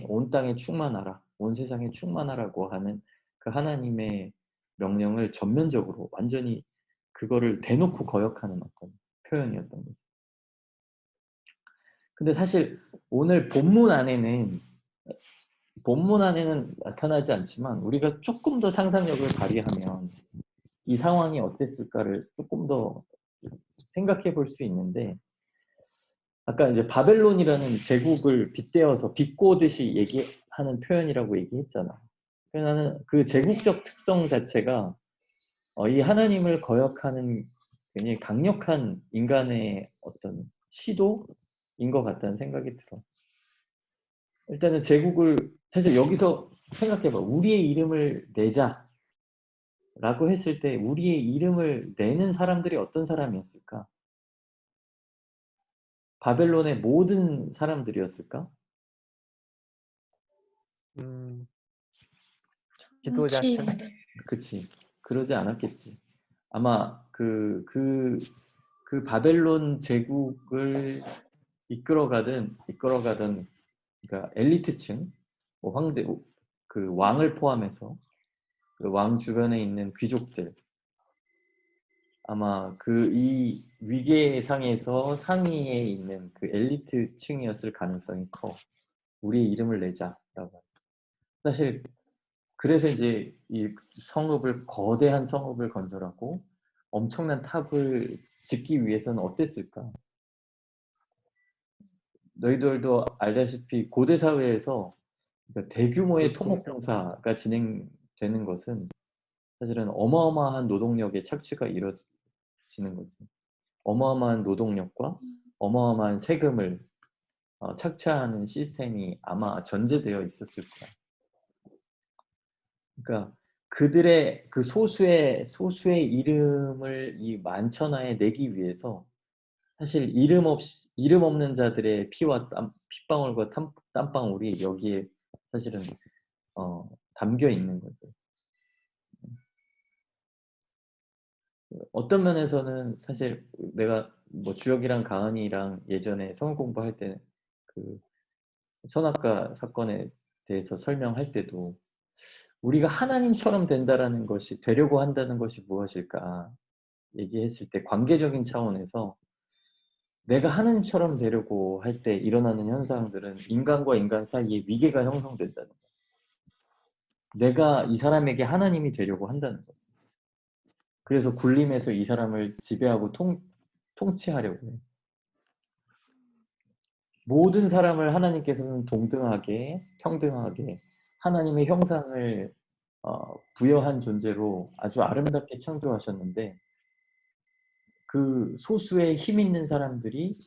온 땅에 충만하라, 온 세상에 충만하라고 하는 그 하나님의 명령을 전면적으로 완전히 그거를 대놓고 거역하는 어떤 표현이었던 거죠. 근데 사실 오늘 본문 안에는 나타나지 않지만 우리가 조금 더 상상력을 발휘하면 이 상황이 어땠을까를 조금 더 생각해 볼 수 있는데 아까 이제 바벨론이라는 제국을 빗대어서 비꼬듯이 얘기하는 표현이라고 얘기했잖아. 나는 그 제국적 특성 자체가 이 하나님을 거역하는 굉장히 강력한 인간의 어떤 시도인 것 같다는 생각이 들어. 일단은 제국을 사실 여기서 생각해봐. 우리의 이름을 내자 라고 했을 때 우리의 이름을 내는 사람들이 어떤 사람이었을까? 바벨론의 모든 사람들이었을까? 지도자층? 정치인들. 그치. 그러지 않았겠지. 아마 그 바벨론 제국을 이끌어가던 그러니까 엘리트층, 뭐 황제, 그 왕을 포함해서 그 왕 주변에 있는 귀족들 아마 이 위계상에서 상위에 있는 그 엘리트층이었을 가능성이 커. 우리의 이름을 내자라고. 사실 그래서 이제 이 거대한 성읍을 건설하고 엄청난 탑을 짓기 위해서는 어땠을까? 너희들도 알다시피 고대 사회에서 그러니까 대규모의 그렇죠. 토목 공사가 진행되는 것은 사실은 어마어마한 노동력의 착취가 이루어지는 거죠. 어마어마한 노동력과 어마어마한 세금을 착취하는 시스템이 아마 전제되어 있었을 거야. 그러니까 그들의 그 소수의 이름을 이 만천하에 내기 위해서 사실 이름 없는 자들의 피와 핏방울과 땀방울이 여기에 사실은 담겨 있는 거죠. 어떤 면에서는 사실 내가 뭐 주혁이랑 가은이랑 예전에 성경 공부할 때 그 선악과 사건에 대해서 설명할 때도 우리가 하나님처럼 된다라는 것이 되려고 한다는 것이 무엇일까 얘기했을 때 관계적인 차원에서 내가 하나님처럼 되려고 할 때 일어나는 현상들은 인간과 인간 사이에 위계가 형성된다는 거야. 내가 이 사람에게 하나님이 되려고 한다는 거죠. 그래서 굴림해서 이 사람을 지배하고 통치하려고 해. 모든 사람을 하나님께서는 동등하게, 평등하게 하나님의 형상을 부여한 존재로 아주 아름답게 창조하셨는데 그 소수의 힘 있는 사람들이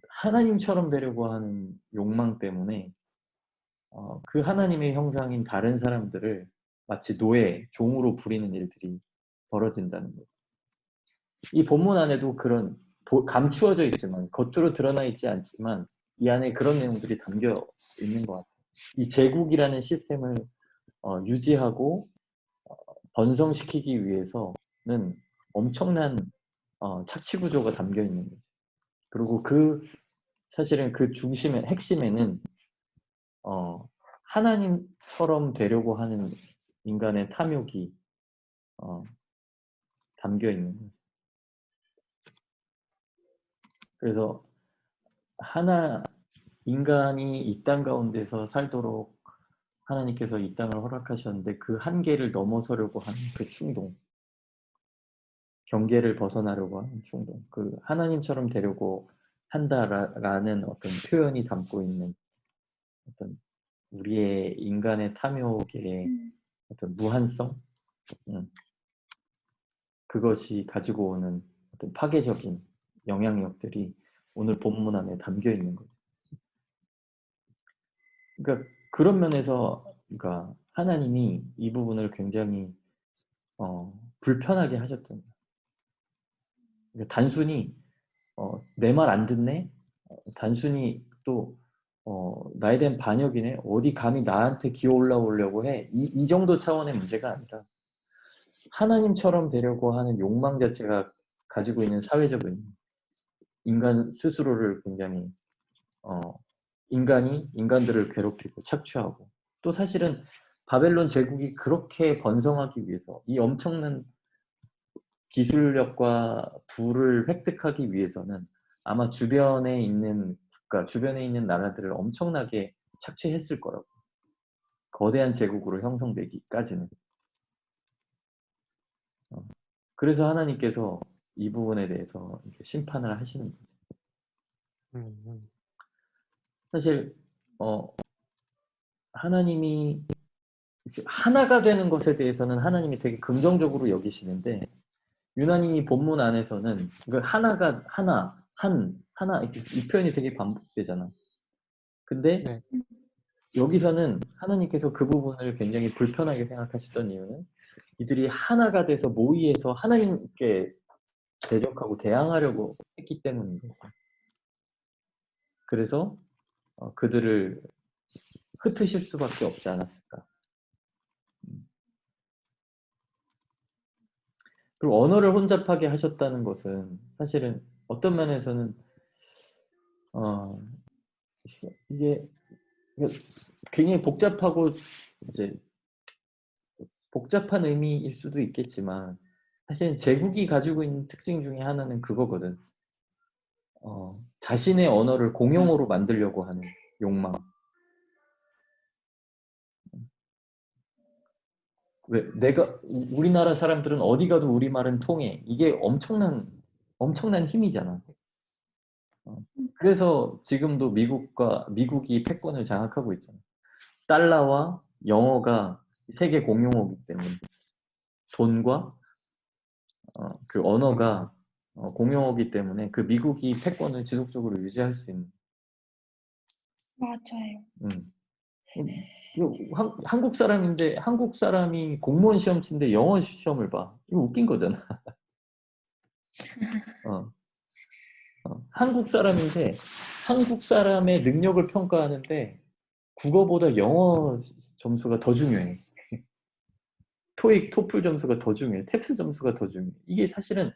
하나님처럼 되려고 하는 욕망 때문에 그 하나님의 형상인 다른 사람들을 마치 노예, 종으로 부리는 일들이 벌어진다는 거죠. 이 본문 안에도 그런 감추어져 있지만 겉으로 드러나 있지 않지만 이 안에 그런 내용들이 담겨 있는 것 같아요. 이 제국이라는 시스템을 유지하고 번성시키기 위해서는 엄청난 착취 구조가 담겨 있는 거죠. 그리고 사실은 그 중심의 핵심에는 하나님처럼 되려고 하는 인간의 탐욕이 담겨 있는 거죠. 그래서 인간이 이 땅 가운데서 살도록 하나님께서 이 땅을 허락하셨는데 그 한계를 넘어서려고 하는 그 충동, 경계를 벗어나려고 하는 충동, 그 하나님처럼 되려고 한다라는 어떤 표현이 담고 있는 어떤 우리의 인간의 탐욕의 어떤 무한성, 그것이 가지고 오는 어떤 파괴적인 영향력들이 오늘 본문 안에 담겨 있는 거죠. 그러니까 그런 면에서 그러니까 하나님이 이 부분을 굉장히 불편하게 하셨던 거예요. 그러니까 단순히 내 말 안 듣네? 단순히 또 나에 대한 반역이네? 어디 감히 나한테 기어 올라오려고 해? 이 정도 차원의 문제가 아니라 하나님처럼 되려고 하는 욕망 자체가 가지고 있는 사회적 의미, 인간 스스로를 굉장히 인간이 인간들을 괴롭히고 착취하고 또 사실은 바벨론 제국이 그렇게 번성하기 위해서 이 엄청난 기술력과 부를 획득하기 위해서는 아마 주변에 있는 국가, 주변에 있는 나라들을 엄청나게 착취했을 거라고. 거대한 제국으로 형성되기까지는. 그래서 하나님께서 이 부분에 대해서 심판을 하시는 거죠. 사실 하나님이 하나가 되는 것에 대해서는 하나님이 되게 긍정적으로 여기시는데 유난히 본문 안에서는 그 하나가 하나 이 표현이 되게 반복되잖아. 근데 네. 여기서는 하나님께서 그 부분을 굉장히 불편하게 생각하시던 이유는 이들이 하나가 돼서 모의해서 하나님께 대적하고 대항하려고 했기 때문인 거죠. 그래서 그들을 흩으실 수밖에 없지 않았을까. 그리고 언어를 혼잡하게 하셨다는 것은 사실은 어떤 면에서는 이게 굉장히 복잡하고 이제 복잡한 의미일 수도 있겠지만 사실은 제국이 가지고 있는 특징 중에 하나는 그거거든. 자신의 언어를 공용어로 만들려고 하는 욕망. 왜 우리나라 사람들은 어디 가도 우리말은 통해. 이게 엄청난 힘이잖아. 그래서 지금도 미국이 패권을 장악하고 있잖아. 달러와 영어가 세계 공용어이기 때문에 돈과 그 언어가 공용어이기 때문에 그 미국이 패권을 지속적으로 유지할 수 있는. 맞아요. 이거 한국 사람인데 한국 사람이 공무원 시험 치는데 영어 시험을 봐. 이거 웃긴 거잖아. 어. 한국 사람인데 한국 사람의 능력을 평가하는데 국어보다 영어 점수가 더 중요해. 토익, 토플 점수가 더 중요해. 텍스 점수가 더 중요해. 이게 사실은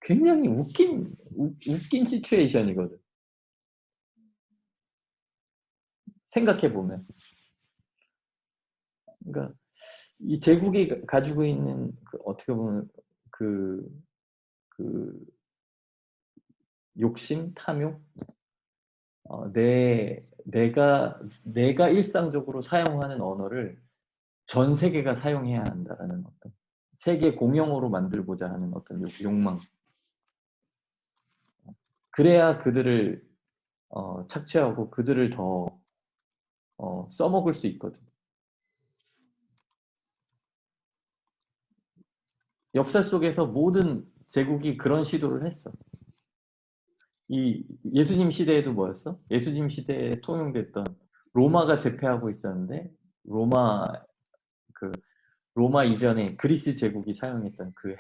굉장히 웃긴 시츄에이션이거든. 생각해보면. 그러니까 이 제국이 가지고 있는 어떻게 보면 그 욕심, 탐욕, 내가 일상적으로 사용하는 언어를 전 세계가 사용해야 한다라는 어떤 세계 공용어로 만들고자 하는 어떤 욕망. 그래야 그들을 착취하고 그들을 더 써먹을 수 있거든. 역사 속에서 모든 제국이 그런 시도를 했어. 이 예수님 시대에도 뭐였어? 예수님 시대에 통용됐던 로마가 제패하고 있었는데 로마 이전에 그리스 제국이 사용했던 그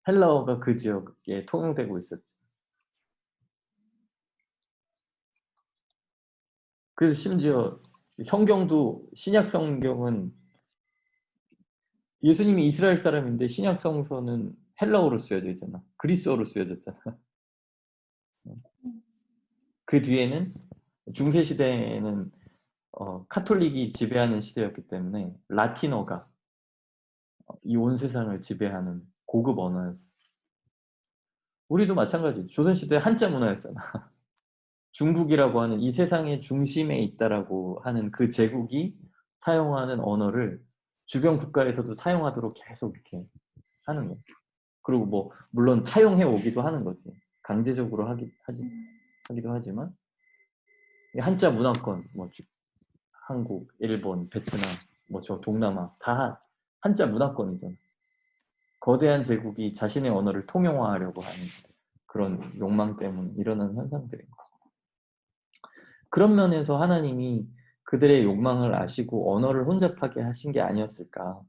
헬라어가 그 지역에 통용되고 있었지. 그래서 심지어 성경도 신약 성경은 예수님이 이스라엘 사람인데 신약 성서는 헬라어로 쓰여져 있잖아. 그리스어로 쓰여졌잖아. 그 뒤에는 중세 시대에는 카톨릭이 지배하는 시대였기 때문에 라틴어가 이 온 세상을 지배하는 고급 언어였어. 우리도 마찬가지. 조선시대 한자 문화였잖아. 중국이라고 하는 이 세상의 중심에 있다라고 하는 그 제국이 사용하는 언어를 주변 국가에서도 사용하도록 계속 이렇게 하는 거야. 그리고 뭐 물론 차용해 오기도 하는 거지. 강제적으로 하기도 하지만 한자 문화권, 뭐 한국, 일본, 베트남, 뭐 저 동남아 다 한자 문화권이잖아. 거대한 제국이 자신의 언어를 통용화하려고 하는 그런 욕망 때문에 일어나는 현상들인 거죠. 그런 면에서 하나님이 그들의 욕망을 아시고 언어를 혼잡하게 하신 게 아니었을까.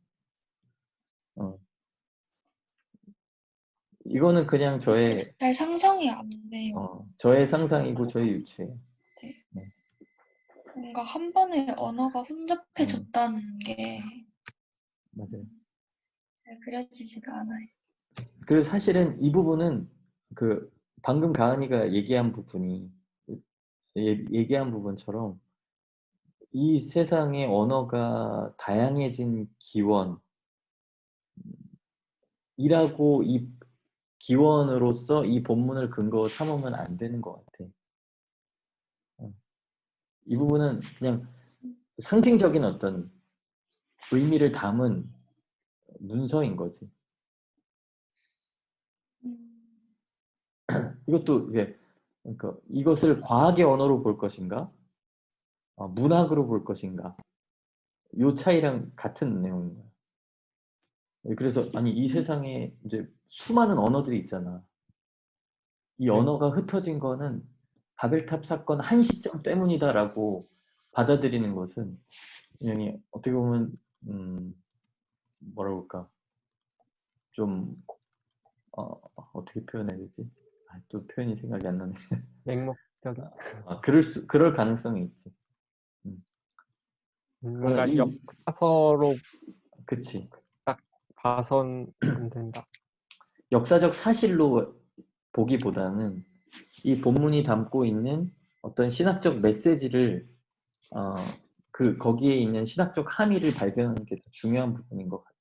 이거는 그냥 잘 상상이 안 돼요. 저의 상상이고 저의 유추예요. 네. 네. 뭔가 한 번에 언어가 혼잡해졌다는 게 맞아요. 잘 그려지지가 않아요. 그래서 사실은 이 부분은 방금 가은이가 얘기한 부분처럼 이 세상의 언어가 다양해진 기원이라고 이 기원으로서 이 본문을 근거 삼으면 안 되는 것 같아. 이 부분은 그냥 상징적인 어떤 의미를 담은 문서인 거지. 이것도 그러니까 이것을 과학의 언어로 볼 것인가, 문학으로 볼 것인가, 요 차이랑 같은 내용인 거야. 그래서 아니 이 세상에 이제 수많은 언어들이 있잖아. 이 언어가 흩어진 거는 바벨탑 사건 한 시점 때문이다라고 받아들이는 것은 그냥 어떻게 보면 뭐라 그럴까 좀 어떻게 표현해야 되지? 또 표현이 생각이 안 나네. 맹목적인 그럴 가능성이 있지. 뭔가 이- 역사서로 그치. 딱 봐선 안 된다. 역사적 사실로 보기보다는 이 본문이 담고 있는 어떤 신학적 메시지를 거기에 있는 신학적 함의를 발견하는 게 더 중요한 부분인 것 같아.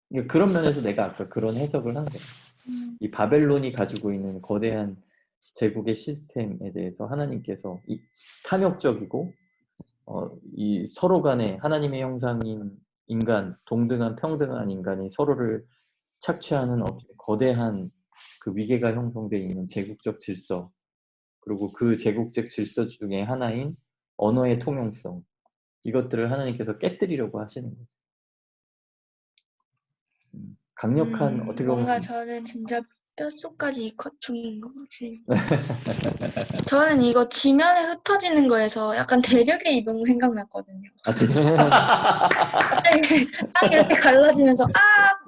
그러니까 그런 면에서 내가 아까 그런 해석을 한 거야. 이 바벨론이 가지고 있는 거대한 제국의 시스템에 대해서 하나님께서 이 탐욕적이고 이 서로 간에 하나님의 형상인 인간, 동등한 평등한 인간이 서로를 착취하는 거대한 그 위계가 형성되어 있는 제국적 질서, 그리고 그 제국적 질서 중에 하나인 언어의 통용성, 이것들을 하나님께서 깨뜨리려고 하시는 거죠. 강력한, 어떻게 보면 뭔가 저는 진짜 뼛속까지 이컷중인 것 같아요. 저는 이거 지면에 흩어지는 거에서 약간 대륙의 이동 생각났거든요. 아, 되게 갑자기 땅이 이렇게 갈라지면서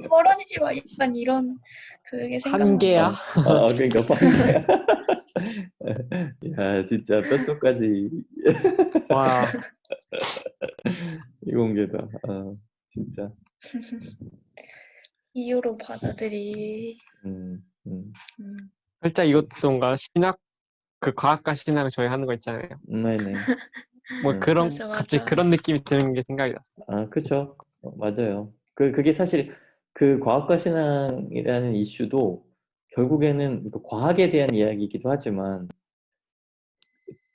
멀어지지 마 약간 이런 그게 한계야. 생각났어요. 그러니까 방금 야, 진짜 뼛속까지 와, 이공계다. 진짜. 이유로 받아들이. 음, 음, 음. 살짝 이것도 뭔가 신학, 그 과학과 신학을 저희 하는 거 있잖아요. 네네. 뭐 그런, 맞아, 갑자기 맞아. 그런 느낌이 드는 게 생각이 났어요. 그쵸. 맞아요. 그게 사실 그 과학과 신앙이라는 이슈도 결국에는 그 과학에 대한 이야기이기도 하지만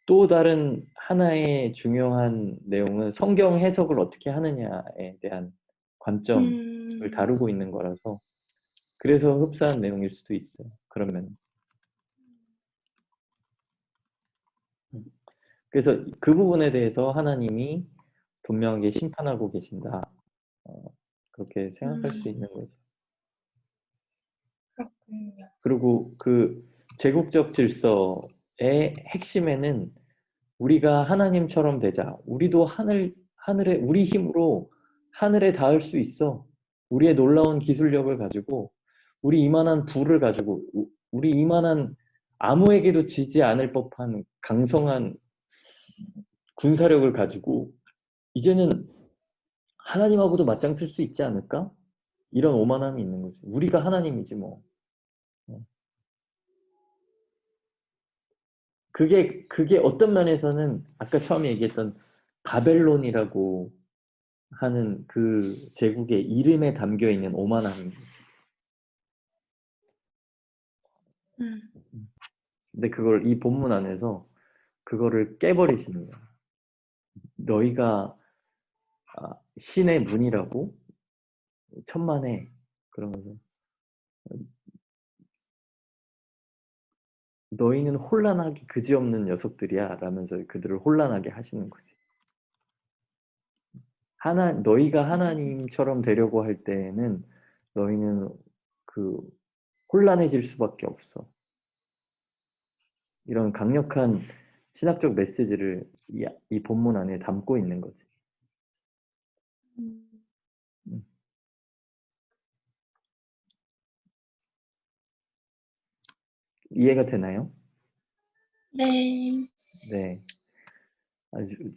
또 다른 하나의 중요한 내용은 성경 해석을 어떻게 하느냐에 대한 관점을 음. 다루고 있는 거라서 그래서 흡사한 내용일 수도 있어요. 그러면. 그래서 그 부분에 대해서 하나님이 분명하게 심판하고 계신다. 어, 그렇게 생각할 수 있는 거죠. 그렇군요. 그리고 그 제국적 질서의 핵심에는 우리가 하나님처럼 되자. 우리도 하늘에, 우리 힘으로 하늘에 닿을 수 있어. 우리의 놀라운 기술력을 가지고, 우리 이만한 부를 가지고, 우리 이만한 아무에게도 지지 않을 법한 강성한 군사력을 가지고, 이제는 하나님하고도 맞짱 틀 수 있지 않을까? 이런 오만함이 있는 거지. 우리가 하나님이지 뭐. 그게 어떤 면에서는 아까 처음에 얘기했던 바벨론이라고 하는 그 제국의 이름에 담겨 있는 오만함인 거지. 음. 근데 그걸 이 본문 안에서 그거를 깨버리시는 거야. 너희가 신의 문이라고 천만에 그러면서 너희는 혼란하기 그지없는 녀석들이야 라면서 그들을 혼란하게 하시는 거지. 너희가 하나님처럼 되려고 할 때에는 너희는 그 혼란해질 수밖에 없어. 이런 강력한 신학적 메시지를 이 본문 안에 담고 있는 거지. 음. 음. 이해가 되나요? 네. 네.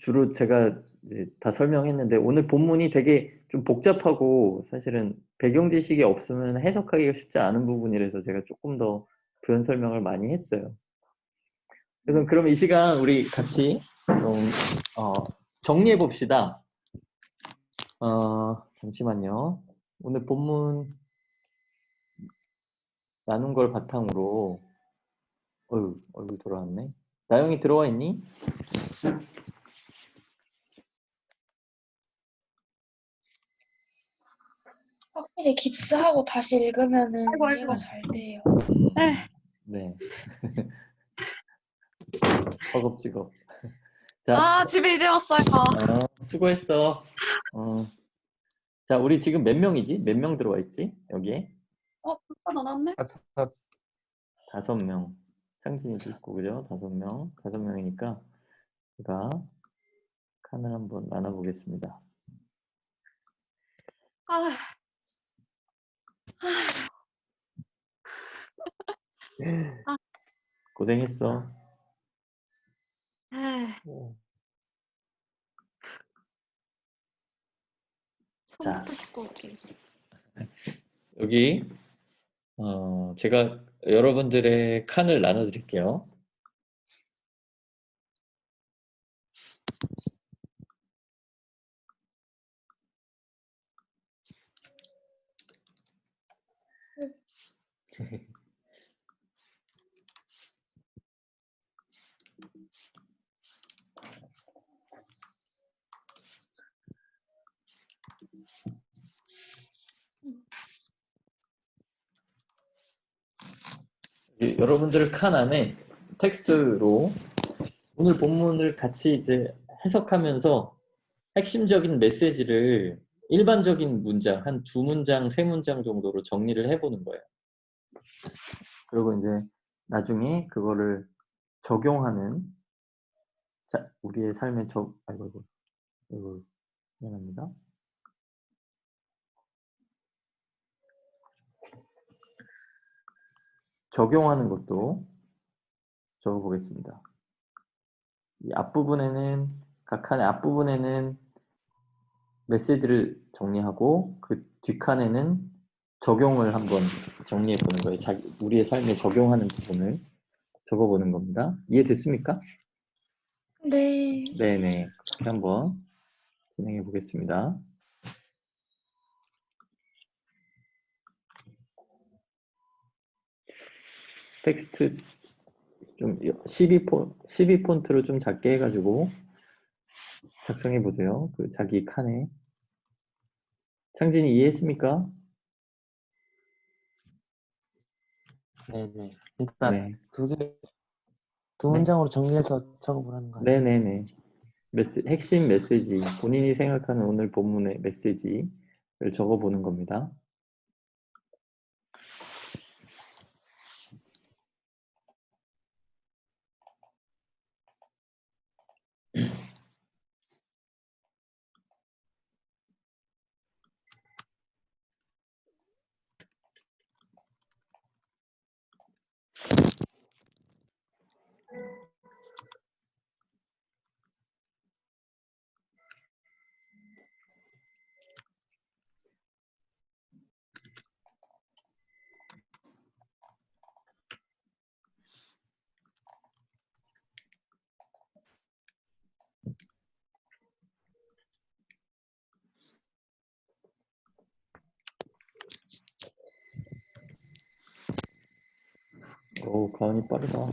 주로 제가 이제 다 설명했는데 오늘 본문이 되게 좀 복잡하고 사실은 배경 지식이 없으면 해석하기가 쉽지 않은 부분이라서 제가 조금 더 부연 설명을 많이 했어요. 그래서 그럼 이 시간 우리 같이 좀 정리해 봅시다. 잠시만요. 오늘 본문 나눈 걸 바탕으로 얼굴 돌아왔네. 나영이 들어와 있니? 확실히 깁스하고 다시 읽으면은 아이고, 이해가 아이고. 잘 돼요. 네. 허겁지겁. 자, 집에 이제 왔어요. 수고했어. 자, 우리 지금 몇 명이지? 몇 명 들어와 있지? 여기에? 불판 안 왔네? 그래서 5명. 상진이도 있고, 그죠? 5명. 5명이니까 제가 칸을 한번 나눠보겠습니다. 아, 고생했어. 에이, 자, 손부터 씻고 올게. 여기 제가 여러분들의 칸을 나눠드릴게요. 여러분들 칸 안에 텍스트로 오늘 본문을 같이 이제 해석하면서 핵심적인 메시지를 일반적인 문장, 한 두 문장, 세 문장 정도로 정리를 해보는 거예요. 그리고 이제 나중에 그거를 적용하는, 자, 우리의 삶에 아이고, 미안합니다. 적용하는 것도 적어보겠습니다. 이 앞부분에는, 각 칸의 앞부분에는 메시지를 정리하고 그 뒷칸에는 적용을 한번 정리해 보는 거예요. 우리의 삶에 적용하는 부분을 적어보는 겁니다. 이해됐습니까? 네. 네네. 그렇게 한번 진행해 보겠습니다. 텍스트 좀 12 폰트로 좀 작게 해가지고 작성해 보세요. 그 자기 칸에. 창진이 이해했습니까? 네네. 그러니까 네. 두 네. 문장으로 정리해서 적어보라는 거 아니에요? 네네네. 핵심 메시지, 본인이 생각하는 오늘 본문의 메시지를 적어보는 겁니다. 오, 가은이 빠르다.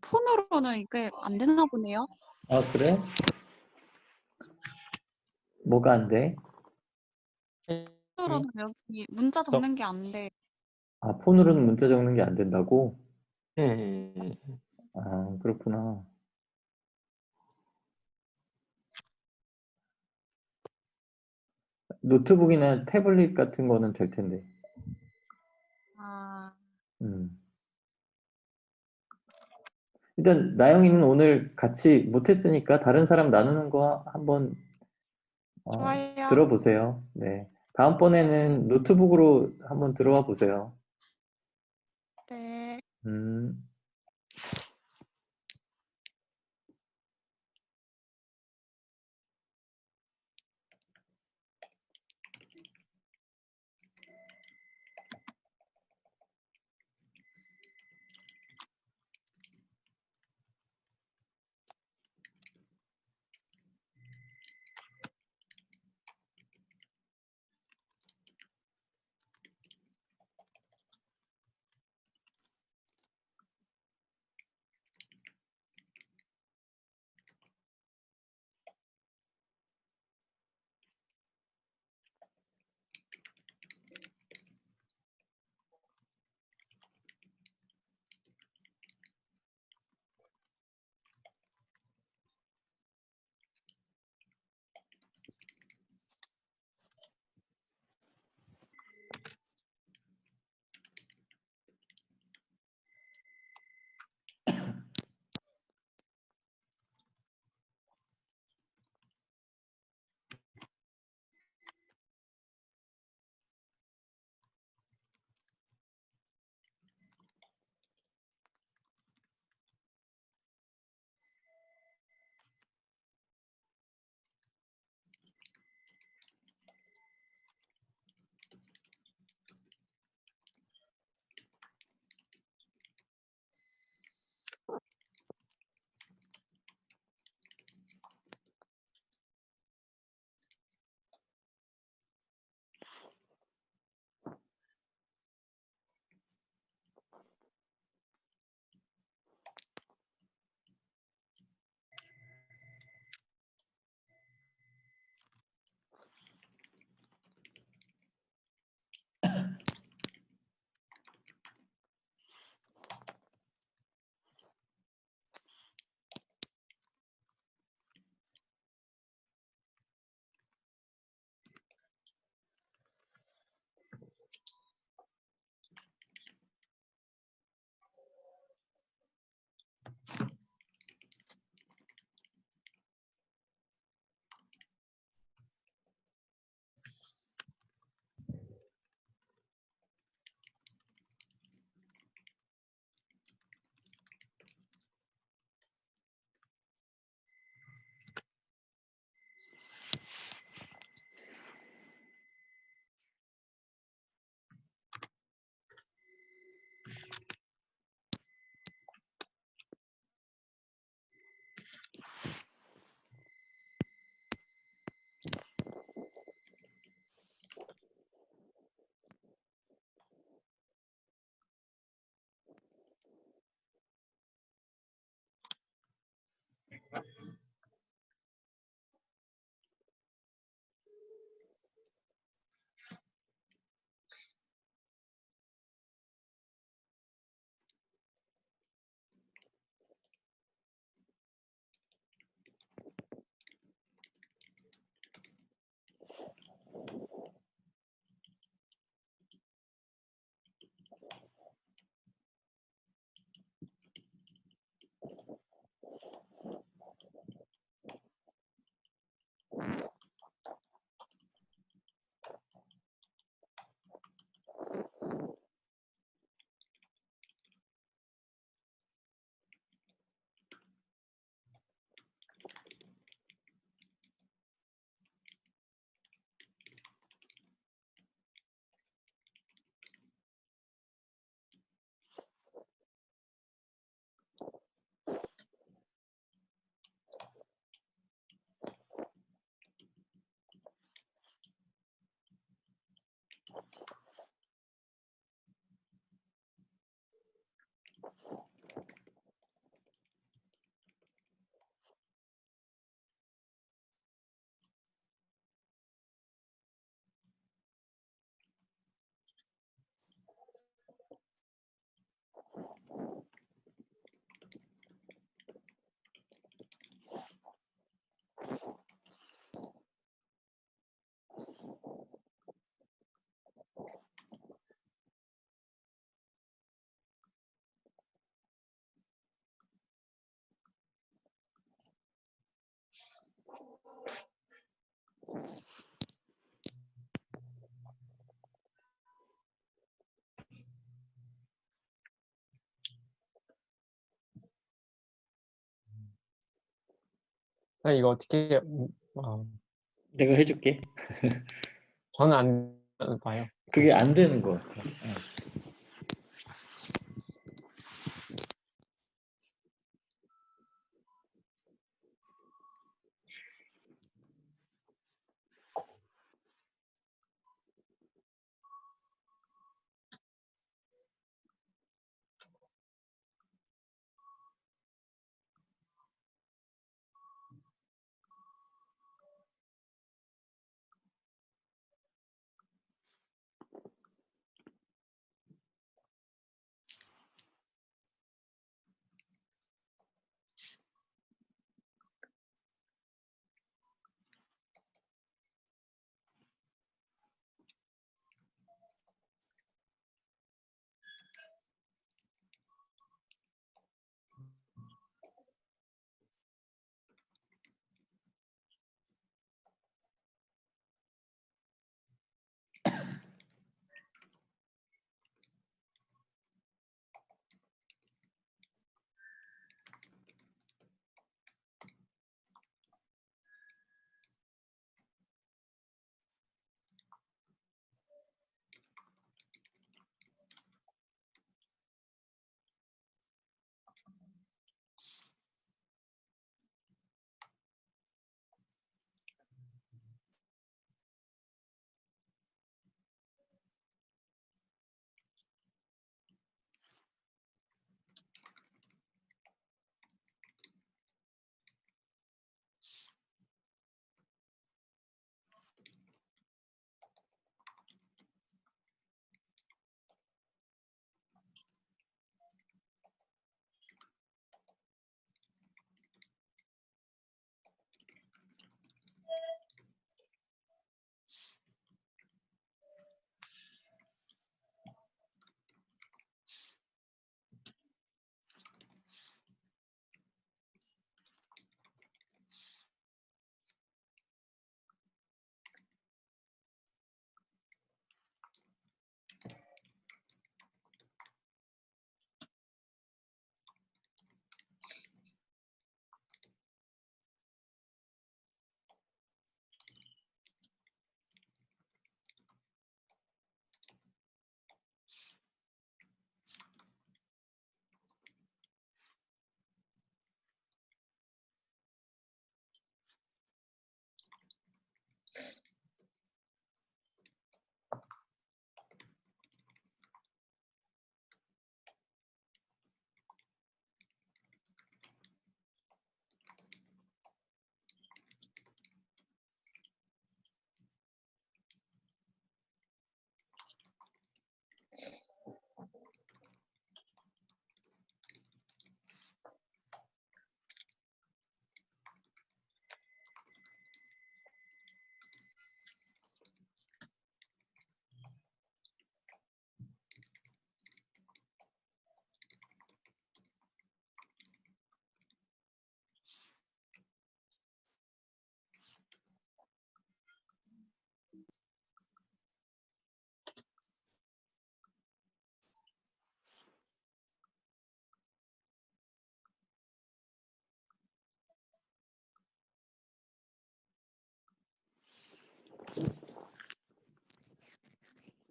폰으로는 이게 안 되나 보네요. 아, 그래? 뭐가 안 돼? 폰으로는 여기 문자 적는 게 안 돼. 아, 폰으로는 문자 적는 게 안 된다고? 네. 아, 그렇구나. 노트북이나 태블릿 같은 거는 될 텐데. 아, 음. 일단 나영이는 오늘 같이 못했으니까 다른 사람 나누는 거 한번 좋아요. 들어보세요. 네. 다음번에는 노트북으로 한번 들어와 보세요. 네. 음. 아, 이거 어떻게 내가 해줄게. 저는 안 봐요. 그게 안 되는 것 같아.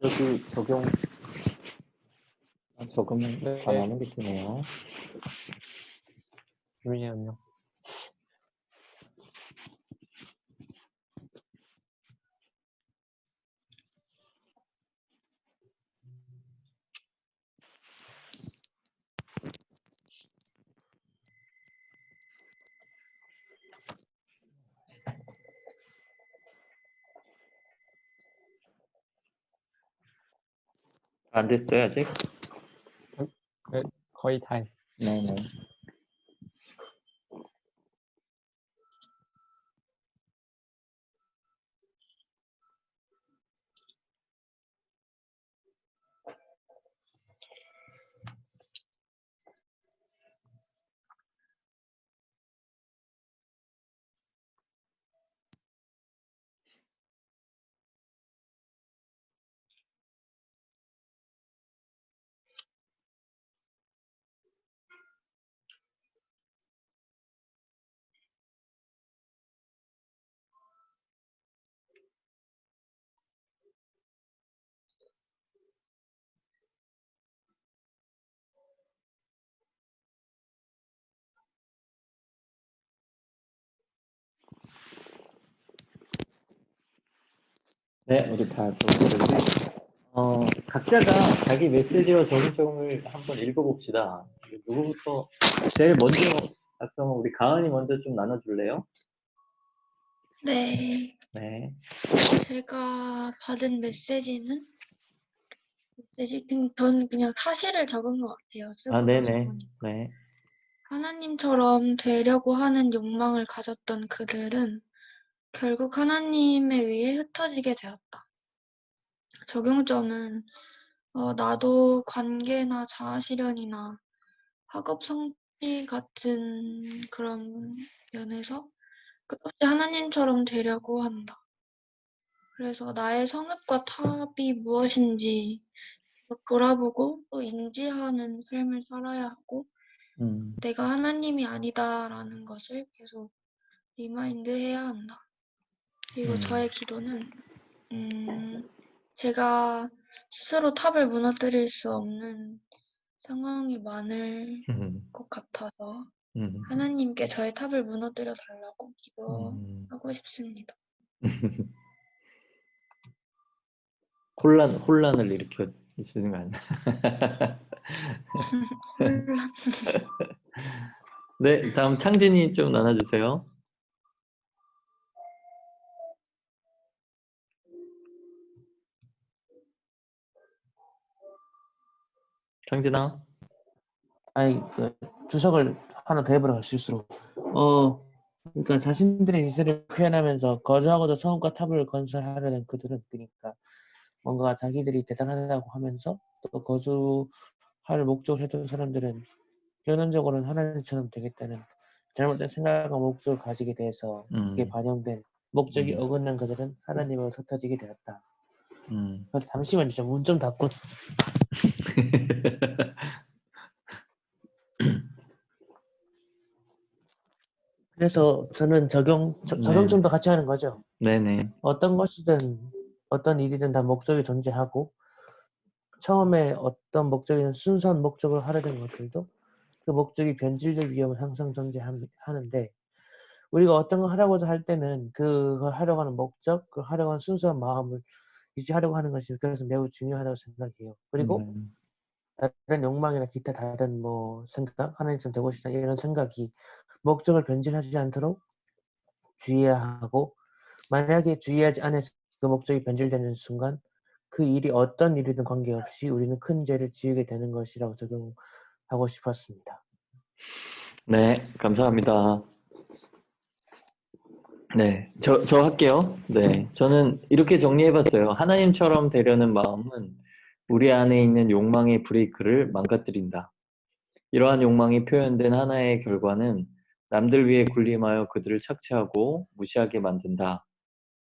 여기 적응을 네. 안 하는 게 되네요. 잠시만요. 안 됐어요, 아직? 네, 거의 다 했어요. 네네. 네, 우리 다 적어보고 각자가 자기 메시지와 적응점을 한번 읽어봅시다. 누구부터 제일 먼저 작성은 우리 가은이 먼저 좀 나눠줄래요? 네. 네. 제가 받은 전 그냥 사실을 적은 것 같아요. 쓰고 나서 네네. 보니. 네. 하나님처럼 되려고 하는 욕망을 가졌던 그들은 결국 하나님에 의해 흩어지게 되었다. 적용점은 나도 관계나 자아실현이나 학업 성취 같은 그런 면에서 끝없이 하나님처럼 되려고 한다. 그래서 나의 성읍과 탑이 무엇인지 돌아보고 또 인지하는 삶을 살아야 하고 내가 하나님이 아니다라는 것을 계속 리마인드해야 한다. 그리고 저의 기도는 제가 스스로 탑을 무너뜨릴 수 없는 상황이 많을 것 같아서 하나님께 저의 탑을 무너뜨려 달라고 기도하고 싶습니다. 혼란을 일으켜 주는 거 아니야? 혼란. 네, 다음 창진이 좀 나눠주세요. 창진아. 아이, 주석을 하나 더 해보라고 실수로. 그러니까 자신들의 이세를 표현하면서 거주하고도 성읍과 탑을 건설하려는 그들은 그러니까 뭔가 자기들이 대단하다고 하면서 또 거주할 목적을 해둔 사람들은 결론적으로는 하나님처럼 되겠다는 잘못된 생각과 목적을 가지게 돼서 그게 반영된 목적이 어긋난 그들은 하나님으로 흩어지게 되었다. 그래서 잠시만요. 좀 문 좀 닫고. 그래서 저는 적용점도 같이 하는 거죠. 네네. 어떤 것이든 어떤 일이든 다 목적이 존재하고 처음에 어떤 목적이든 순수한 목적을 하려는 것들도 그 목적이 변질될 위험은 항상 존재하는데 우리가 어떤 걸 하려고 할 때는 그걸 하려고 하는 목적, 그 하려고 하는 순수한 마음을 유지하려고 하는 것이 그래서 매우 중요하다고 생각해요. 그리고 다른 욕망이나 기타 다른 생각, 하나님처럼 되고 싶다 이런 생각이 목적을 변질하지 않도록 주의해야 하고 만약에 주의하지 않아서 그 목적이 변질되는 순간 그 일이 어떤 일이든 관계없이 우리는 큰 죄를 지우게 되는 것이라고 적용하고 싶었습니다. 네, 감사합니다. 네, 저 할게요. 네, 저는 이렇게 정리해봤어요. 하나님처럼 되려는 마음은 우리 안에 있는 욕망의 브레이크를 망가뜨린다. 이러한 욕망이 표현된 하나의 결과는 남들 위해 군림하여 그들을 착취하고 무시하게 만든다.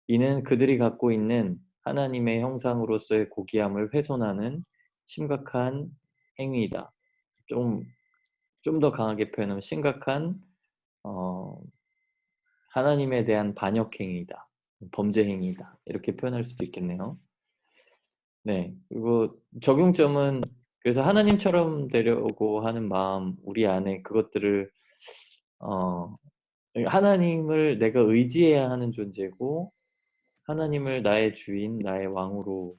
이는 그들이 갖고 있는 하나님의 형상으로서의 고귀함을 훼손하는 심각한 행위이다. 좀 더 강하게 표현하면 심각한 어, 하나님에 대한 반역 행위이다. 범죄 행위이다. 이렇게 표현할 수도 있겠네요. 네. 그리고 적용점은 그래서 하나님처럼 되려고 하는 마음, 우리 안에 그것들을 하나님을 내가 의지해야 하는 존재고 하나님을 나의 주인, 나의 왕으로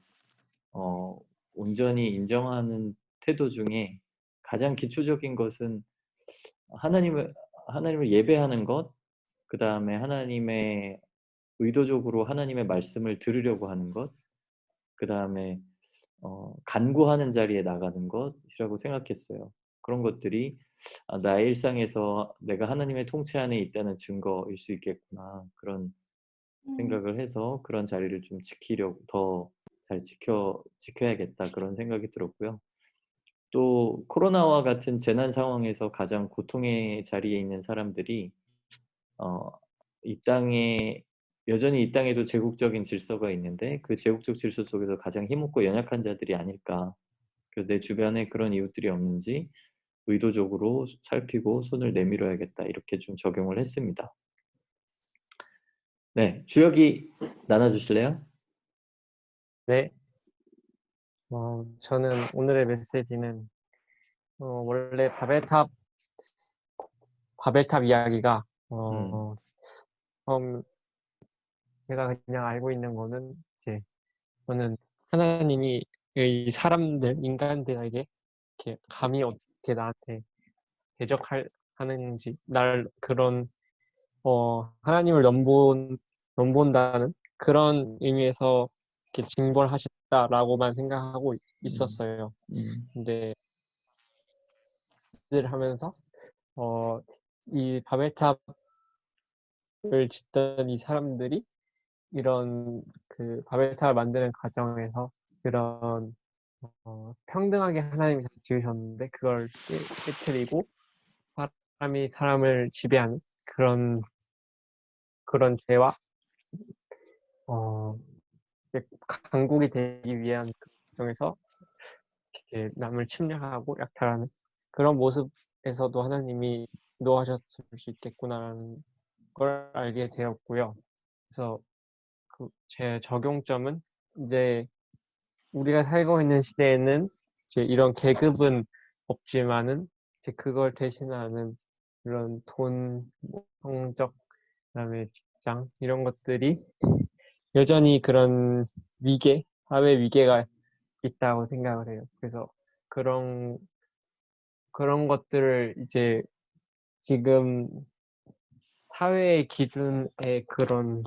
온전히 인정하는 태도 중에 가장 기초적인 것은 하나님을 하나님을 예배하는 것, 그 다음에 하나님의 의도적으로 하나님의 말씀을 들으려고 하는 것, 그 다음에 간구하는 자리에 나가는 것이라고 생각했어요. 그런 것들이 나의 일상에서 내가 하나님의 통치 안에 있다는 증거일 수 있겠구나. 그런 생각을 해서 그런 자리를 좀 지키려고 더 잘 지켜야겠다. 그런 생각이 들었고요. 또 코로나와 같은 재난 상황에서 가장 고통의 자리에 있는 사람들이 어, 이 땅에 여전히 이 땅에도 제국적인 질서가 있는데 그 제국적 질서 속에서 가장 힘없고 연약한 자들이 아닐까. 그래서 내 주변에 그런 이웃들이 없는지 의도적으로 살피고 손을 내밀어야겠다. 이렇게 좀 적용을 했습니다. 네, 주혁이 나눠주실래요? 네. 저는 오늘의 메시지는 원래 바벨탑 이야기가 음, 처음 제가 그냥 알고 있는 거는 이제 저는 하나님이 이 사람들, 인간들에게 이렇게 감히 어떻게 나한테 하는지, 날 그런 하나님을 넘본다는 그런 의미에서 이렇게 징벌하셨다라고만 생각하고 있었어요. 근데 를 하면서 이 바벨탑을 짓던 이 사람들이 이런 그 바벨탑을 만드는 과정에서 그런 평등하게 하나님이 다 지으셨는데 그걸 깨트리고 사람이 사람을 지배하는 그런 죄와 이제 강국이 되기 위한 그 과정에서 이렇게 남을 침략하고 약탈하는 그런 모습에서도 하나님이 인도하셨을 수 있겠구나라는 걸 알게 되었고요. 그래서 제 적용점은 이제 우리가 살고 있는 시대에는 이제 이런 계급은 없지만은 이제 그걸 대신하는 이런 돈, 성적, 그다음에 직장 이런 것들이 여전히 그런 사회 위계가 있다고 생각을 해요. 그래서 그런 것들을 이제 지금 사회의 기준에 그런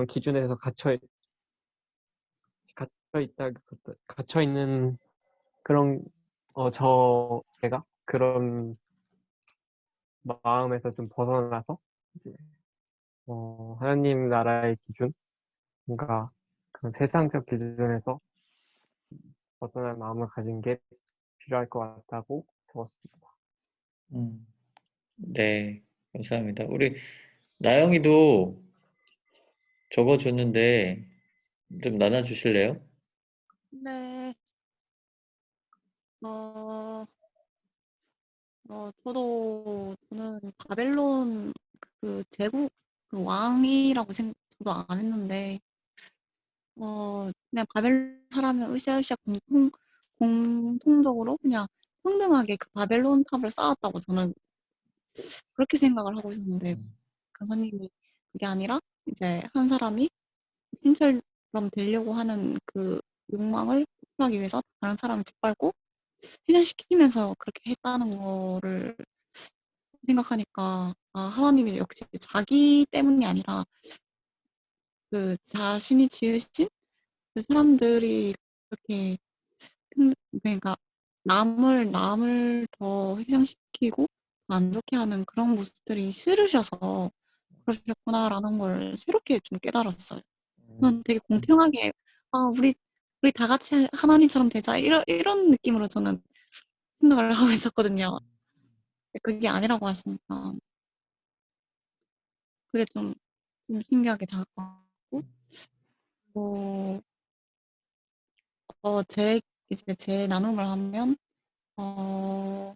기준에서 갇혀 있는 그런 제가 그런 마음에서 좀 벗어나서 이제 하나님 나라의 기준, 뭔가 그런 세상적 기준에서 벗어난 마음을 가진 게 필요할 것 같다고 적었습니다. 네, 감사합니다. 우리 나영이도 적어줬는데 좀 나눠주실래요? 네. 저는 바벨론 그 제국 그 왕이라고 저도 안 했는데, 그냥 바벨론 사람은 으쌰으쌰 공통적으로 그냥 평등하게 그 바벨론 탑을 쌓았다고 저는 그렇게 생각을 하고 있었는데, 강사님이 그게 아니라 이제 한 사람이 신처럼 되려고 하는 그 욕망을 풀하기 위해서 다른 사람을 짓밟고 희생시키면서 그렇게 했다는 거를 생각하니까, 하나님이 역시 자기 때문이 아니라 그 자신이 지으신 그 사람들이 그렇게 그러니까 남을 더 희생시키고 안 좋게 하는 그런 모습들이 싫으셔서 그러셨구나라는 걸 새롭게 좀 깨달았어요. 저는 되게 공평하게 우리 다 같이 하나님처럼 되자 이런 느낌으로 저는 생각을 하고 있었거든요. 그게 아니라고 하시니까 그게 좀 신기하게 다가왔고, 뭐, 이제 제 나눔을 하면, 어,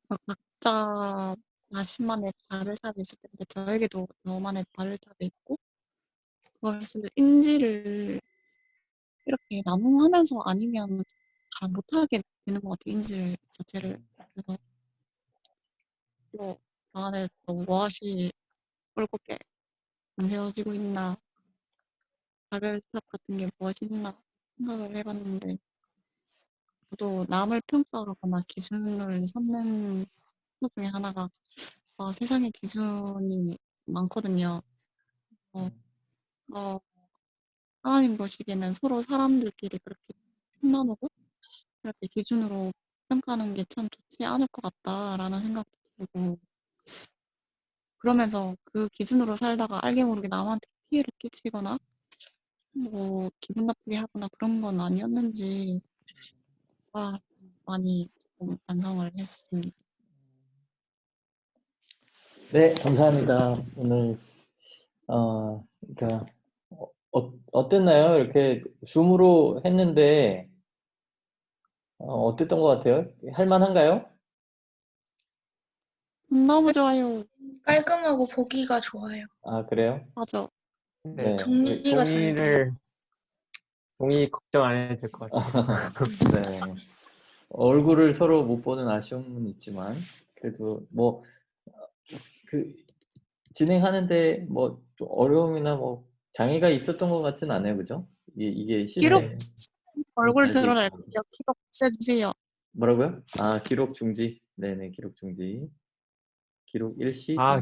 각자 자신만의 바벨탑이 있을 텐데, 저에게도 저만의 바벨탑이 있고, 그것을 인지를 이렇게 나눔하면서 아니면 잘 못하게 되는 것 같아요, 인지를 자체를. 그래서 또, 저 안에 또 무엇이 꼴곱게 안 세워지고 있나, 바벨탑 같은 게 무엇이 있나 생각을 해봤는데, 저도 남을 평가하거나 기준을 삼는 것 중에 하나가 세상의 기준이 많거든요. 어, 어, 하나님 보시기에는 서로 사람들끼리 그렇게 틈 나누고 그렇게 기준으로 평가하는 게 참 좋지 않을 것 같다라는 생각도 들고, 그러면서 그 기준으로 살다가 알게 모르게 남한테 피해를 끼치거나 뭐 기분 나쁘게 하거나 그런 건 아니었는지 많이 좀 반성을 했습니다. 네, 감사합니다. 오늘 그러니까 어땠나요? 이렇게 줌으로 했는데 어땠던 것 같아요? 할 만한가요? 너무 좋아요. 깔끔하고 보기가 좋아요. 아, 그래요? 맞아. 네, 네. 정리가 잘 돼요. 동의 걱정 안 해도 될 것 같아요. 네. 얼굴을 서로 못 보는 아쉬움은 있지만 그래도 뭐 그 진행하는데 뭐 또 어려움이나 뭐 장애가 있었던 것 같진 않아요, 그죠? 이게 기록 시스템 얼굴 알수 드러날 있고. 거예요. 기록 없애주세요. 뭐라고요? 아, 기록 중지. 네네, 기록 중지. 기록 일시. 아,